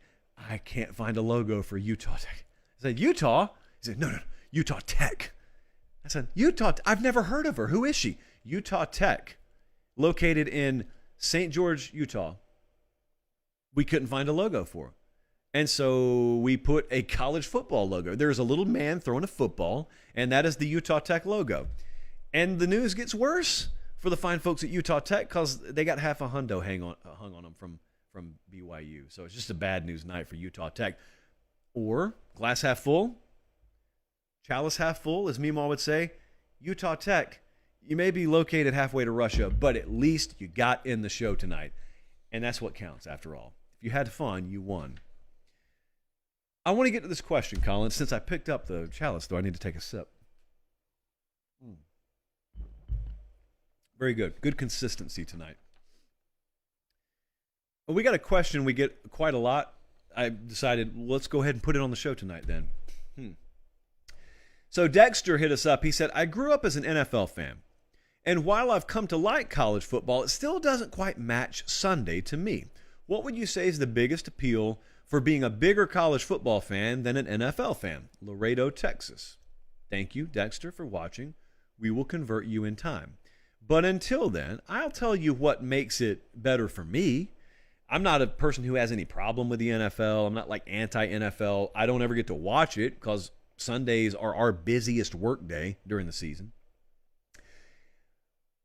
I can't find a logo for Utah Tech. I said, Utah? He said, no, Utah Tech. I said, Utah, I've never heard of her. Who is she? Utah Tech, located in St. George, Utah. We couldn't find a logo for her. And so we put a college football logo. There's a little man throwing a football, and that is the Utah Tech logo. And the news gets worse for the fine folks at Utah Tech because they got half a hundo hung on them from BYU. So it's just a bad news night for Utah Tech. Or, glass half full, chalice half full, as Meemaw would say, Utah Tech, you may be located halfway to Russia, but at least you got in the show tonight. And that's what counts, after all. If you had fun, you won. I want to get to this question, Colin. Since I picked up the chalice, though, I need to take a sip. Very good. Good consistency tonight. Well, we got a question we get quite a lot. I decided, let's go ahead and put it on the show tonight then. So Dexter hit us up. He said, I grew up as an NFL fan. And while I've come to like college football, it still doesn't quite match Sunday to me. What would you say is the biggest appeal for being a bigger college football fan than an NFL fan? Laredo, Texas. Thank you, Dexter, for watching. We will convert you in time. But until then, I'll tell you what makes it better for me. I'm not a person who has any problem with the NFL. I'm not like anti-NFL. I don't ever get to watch it because Sundays are our busiest work day during the season.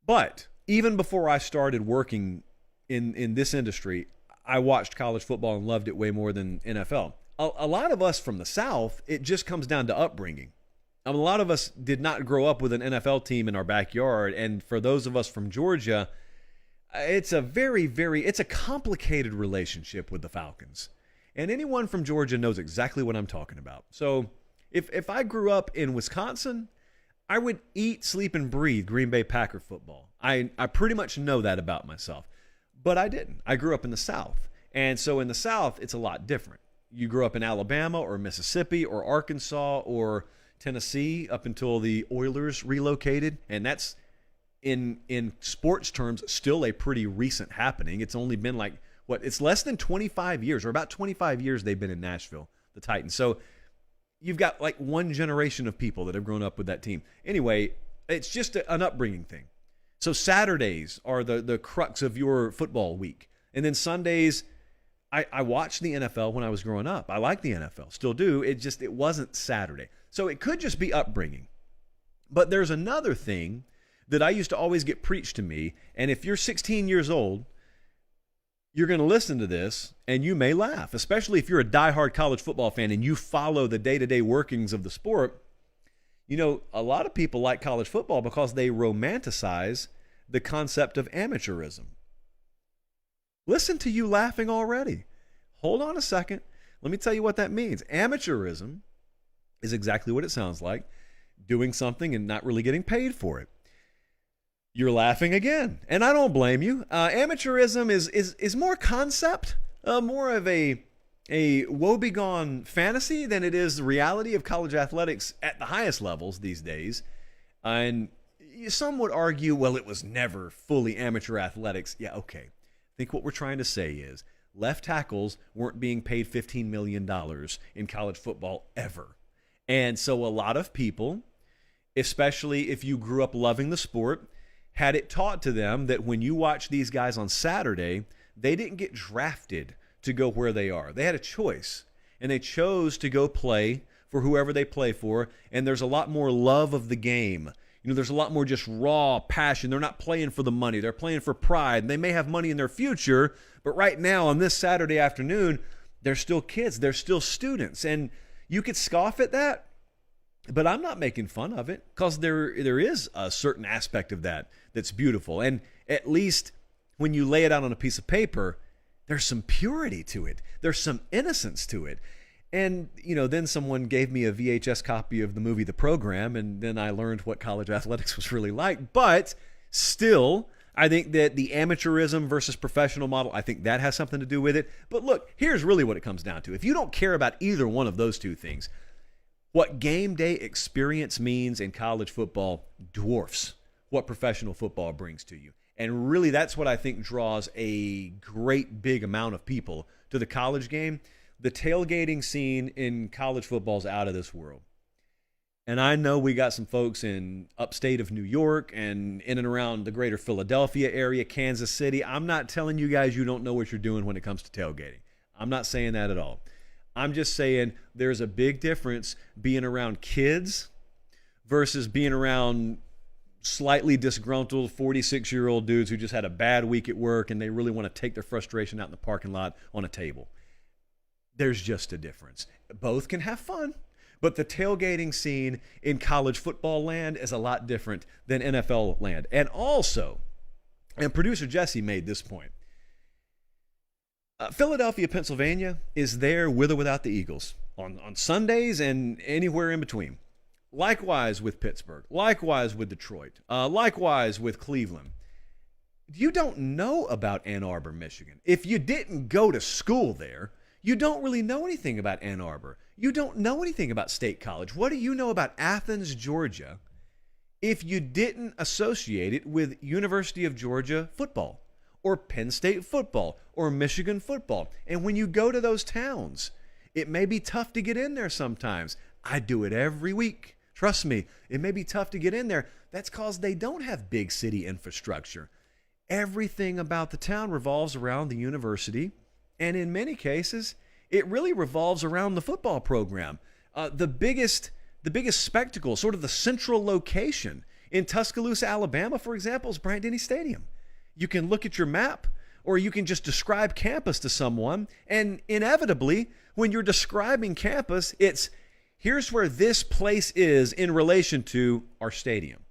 But even before I started working in this industry, I watched college football and loved it way more than NFL. A lot of us from the South, it just comes down to upbringing. A lot of us did not grow up with an NFL team in our backyard. And for those of us from Georgia, it's a complicated relationship with the Falcons. And anyone from Georgia knows exactly what I'm talking about. So if I grew up in Wisconsin, I would eat, sleep, and breathe Green Bay Packer football. I pretty much know that about myself. But I didn't. I grew up in the South. And so in the South, it's a lot different. You grew up in Alabama or Mississippi or Arkansas or Tennessee up until the Oilers relocated. And that's, in sports terms, still a pretty recent happening. It's only been like, it's less than 25 years, or about 25 years they've been in Nashville, the Titans. So you've got like one generation of people that have grown up with that team. Anyway, it's just an upbringing thing. So Saturdays are the crux of your football week. And then Sundays, I watched the NFL when I was growing up. I like the NFL, still do. It wasn't Saturday. So it could just be upbringing. But there's another thing that I used to always get preached to me. And if you're 16 years old, you're going to listen to this and you may laugh, especially if you're a diehard college football fan and you follow the day-to-day workings of the sport. You know, a lot of people like college football because they romanticize the concept of amateurism. Listen to you laughing already. Hold on a second. Let me tell you what that means. Amateurism is exactly what it sounds like, doing something and not really getting paid for it. You're laughing again, and I don't blame you. Amateurism is more concept, more of a woebegone fantasy than it is the reality of college athletics at the highest levels these days. And some would argue, well, it was never fully amateur athletics. Yeah, okay. I think what we're trying to say is left tackles weren't being paid $15 million in college football ever. And so a lot of people, especially if you grew up loving the sport, had it taught to them that when you watch these guys on Saturday, they didn't get drafted to go where they are. They had a choice, and they chose to go play for whoever they play for, and there's a lot more love of the game. You know, there's a lot more just raw passion. They're not playing for the money. They're playing for pride. And they may have money in their future, but right now on this Saturday afternoon, they're still kids. They're still students. And you could scoff at that, but I'm not making fun of it because there is a certain aspect of that that's beautiful. And at least when you lay it out on a piece of paper, there's some purity to it. There's some innocence to it. And, you know, then someone gave me a VHS copy of the movie The Program, and then I learned what college athletics was really like. But still, I think that the amateurism versus professional model, I think that has something to do with it. But look, here's really what it comes down to. If you don't care about either one of those two things, what game day experience means in college football dwarfs what professional football brings to you. And really, that's what I think draws a great big amount of people to the college game. The tailgating scene in college football is out of this world. And I know we got some folks in upstate of New York and in and around the greater Philadelphia area, Kansas City. I'm not telling you guys you don't know what you're doing when it comes to tailgating. I'm not saying that at all. I'm just saying there's a big difference being around kids versus being around slightly disgruntled 46-year-old dudes who just had a bad week at work and they really want to take their frustration out in the parking lot on a table. There's just a difference. Both can have fun, but the tailgating scene in college football land is a lot different than NFL land. And also, and producer Jesse made this point, Philadelphia, Pennsylvania is there with or without the Eagles on Sundays and anywhere in between. Likewise with Pittsburgh. Likewise with Detroit. Likewise with Cleveland. You don't know about Ann Arbor, Michigan. If you didn't go to school there, you don't really know anything about Ann Arbor. You don't know anything about State College. What do you know about Athens, Georgia, if you didn't associate it with University of Georgia football or Penn State football or Michigan football? And when you go to those towns, it may be tough to get in there sometimes. I do it every week. Trust me, it may be tough to get in there. That's because they don't have big city infrastructure. Everything about the town revolves around the university, and in many cases, it really revolves around the football program. The biggest spectacle, sort of the central location in Tuscaloosa, Alabama, for example, is Bryant-Denny Stadium. You can look at your map, or you can just describe campus to someone, and inevitably, when you're describing campus, it's here's where this place is in relation to our stadium.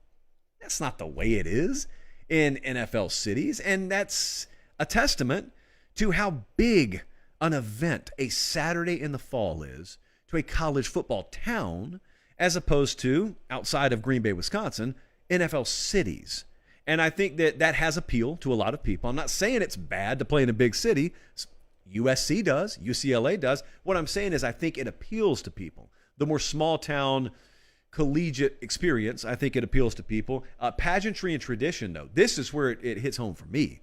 That's not the way it is in NFL cities, and that's a testament to how big an event a Saturday in the fall is to a college football town as opposed to, outside of Green Bay, Wisconsin, NFL cities. And I think that that has appeal to a lot of people. I'm not saying it's bad to play in a big city. USC does, UCLA does. What I'm saying is I think it appeals to people. The more small town collegiate experience, I think it appeals to people. Pageantry and tradition, though, this is where it hits home for me.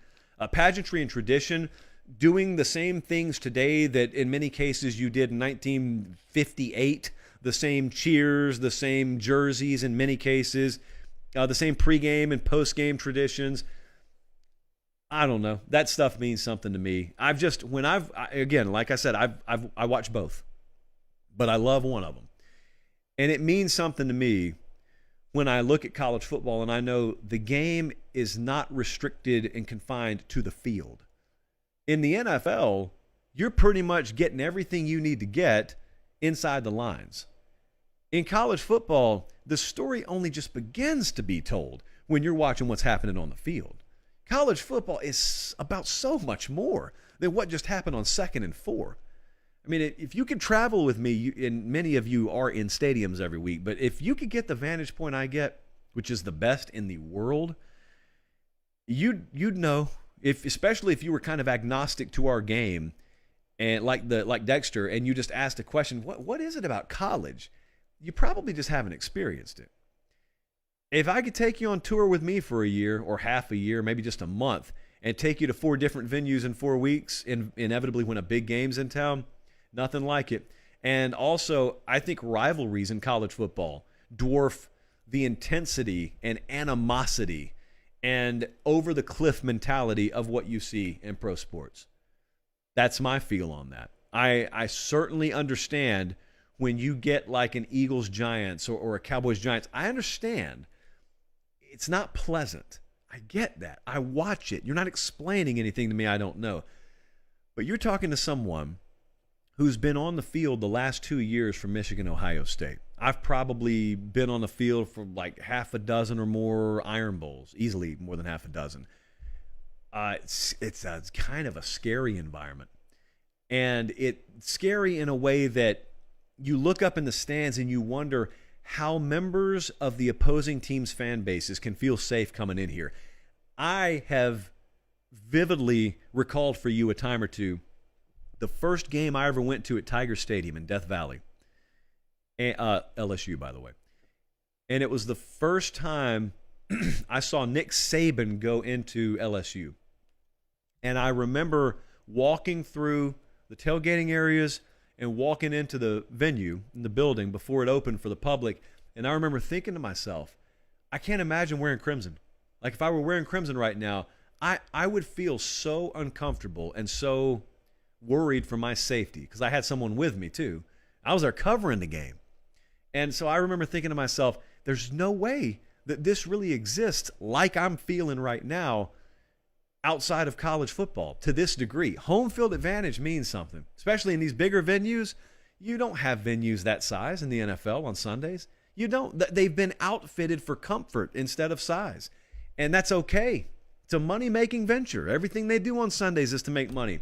Pageantry and tradition, doing the same things today that in many cases you did in 1958, the same cheers, the same jerseys in many cases, the same pregame and postgame traditions. I don't know. That stuff means something to me. Like I said, I watch both, but I love one of them. And it means something to me when I look at college football and I know the game is not restricted and confined to the field. In the NFL, you're pretty much getting everything you need to get inside the lines. In college football, the story only just begins to be told when you're watching what's happening on the field. College football is about so much more than what just happened on 2nd and 4. I mean, if you could travel with me, and many of you are in stadiums every week, but if you could get the vantage point I get, which is the best in the world, you'd know, especially if you were kind of agnostic to our game, and like Dexter, and you just asked a question, what is it about college? You probably just haven't experienced it. If I could take you on tour with me for a year or half a year, maybe just a month, and take you to 4 different venues in 4 weeks, inevitably when a big game's in town, nothing like it. And also, I think rivalries in college football dwarf the intensity and animosity and over-the-cliff mentality of what you see in pro sports. That's my feel on that. I certainly understand when you get like an Eagles-Giants or a Cowboys-Giants. I understand it's not pleasant. I get that. I watch it. You're not explaining anything to me I don't know. But you're talking to someone who's been on the field the last 2 years for Michigan, Ohio State. I've probably been on the field for like half a dozen or more Iron Bowls, easily more than half a dozen. It's kind of a scary environment. And it's scary in a way that you look up in the stands and you wonder how members of the opposing team's fan bases can feel safe coming in here. I have vividly recalled for you a time or two the first game I ever went to at Tiger Stadium in Death Valley, LSU, by the way. And it was the first time I saw Nick Saban go into LSU. And I remember walking through the tailgating areas and walking into the venue, in the building, before it opened for the public. And I remember thinking to myself, I can't imagine wearing crimson. Like, if I were wearing crimson right now, I would feel so uncomfortable and so worried for my safety, because I had someone with me too. I was there covering the game. And so I remember thinking to myself, there's no way that this really exists like I'm feeling right now outside of college football to this degree. Home field advantage means something, especially in these bigger venues. You don't have venues that size in the NFL on Sundays. You don't. They've been outfitted for comfort instead of size. And that's okay. It's a money-making venture. Everything they do on Sundays is to make money.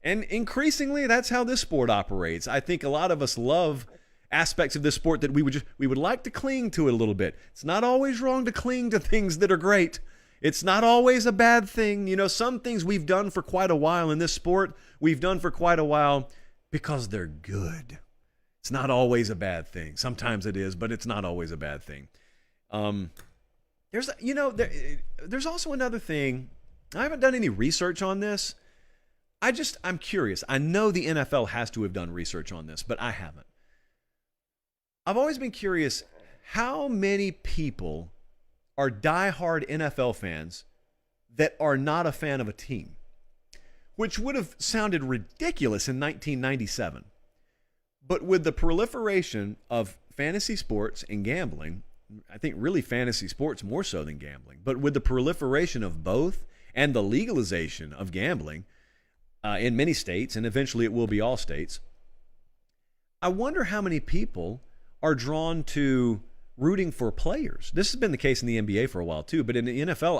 And increasingly, that's how this sport operates. I think a lot of us love aspects of this sport that we would like to cling to it a little bit. It's not always wrong to cling to things that are great. It's not always a bad thing. You know, some things we've done for quite a while in this sport, we've done for quite a while because they're good. It's not always a bad thing. Sometimes it is, but it's not always a bad thing. There's also another thing. I haven't done any research on this. I'm curious. I know the NFL has to have done research on this, but I haven't. I've always been curious how many people are diehard NFL fans that are not a fan of a team, which would have sounded ridiculous in 1997. But with the proliferation of fantasy sports and gambling, I think really fantasy sports more so than gambling, but with the proliferation of both and the legalization of gambling, in many states, and eventually it will be all states, I wonder how many people are drawn to rooting for players. This has been the case in the NBA for a while too, but in the NFL,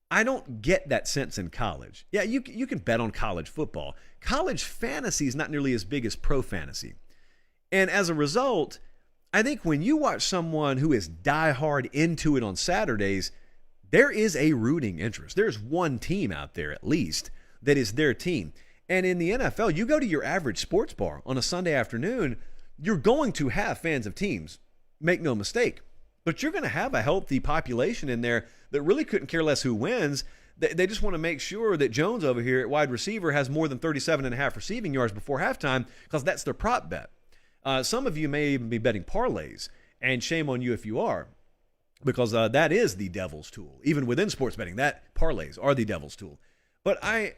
I don't get that sense in college. Yeah, you can bet on college football. College fantasy is not nearly as big as pro fantasy. And as a result, I think when you watch someone who is diehard into it on Saturdays, there is a rooting interest. There's one team out there at least that is their team. And in the NFL, you go to your average sports bar on a Sunday afternoon, you're going to have fans of teams. Make no mistake. But you're going to have a healthy population in there that really couldn't care less who wins. They just want to make sure that Jones over here at wide receiver has more than 37.5 receiving yards before halftime because that's their prop bet. Some of you may even be betting parlays, and shame on you if you are, because that is the devil's tool. Even within sports betting, that parlays are the devil's tool. But I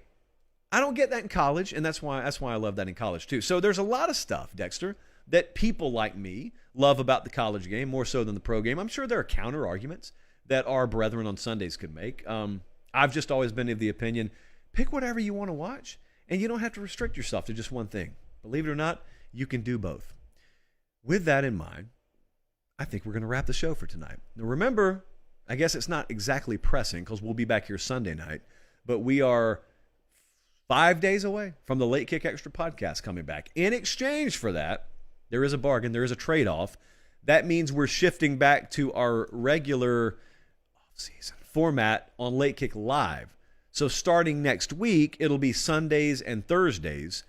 don't get that in college, and that's why I love that in college too. So there's a lot of stuff, Dexter, that people like me love about the college game more so than the pro game. I'm sure there are counter arguments that our brethren on Sundays could make. I've just always been of the opinion, pick whatever you want to watch, and you don't have to restrict yourself to just one thing. Believe it or not, you can do both. With that in mind, I think we're going to wrap the show for tonight. Now remember, I guess it's not exactly pressing because we'll be back here Sunday night, but we are 5 days away from the Late Kick Extra podcast coming back. In exchange for that, there is a bargain, there is a trade-off. That means we're shifting back to our regular off-season format on Late Kick Live. So starting next week, it'll be Sundays and Thursdays.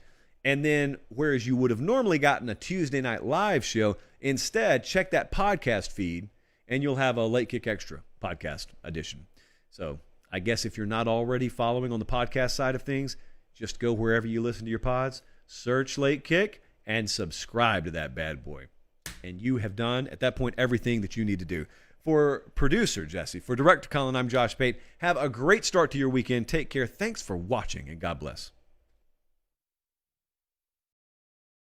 And then, whereas you would have normally gotten a Tuesday night live show, instead, check that podcast feed, and you'll have a Late Kick Extra podcast edition. So I guess if you're not already following on the podcast side of things, just go wherever you listen to your pods, search Late Kick, and subscribe to that bad boy. And you have done, at that point, everything that you need to do. For producer Jesse, for director Colin, I'm Josh Pate. Have a great start to your weekend. Take care. Thanks for watching, and God bless.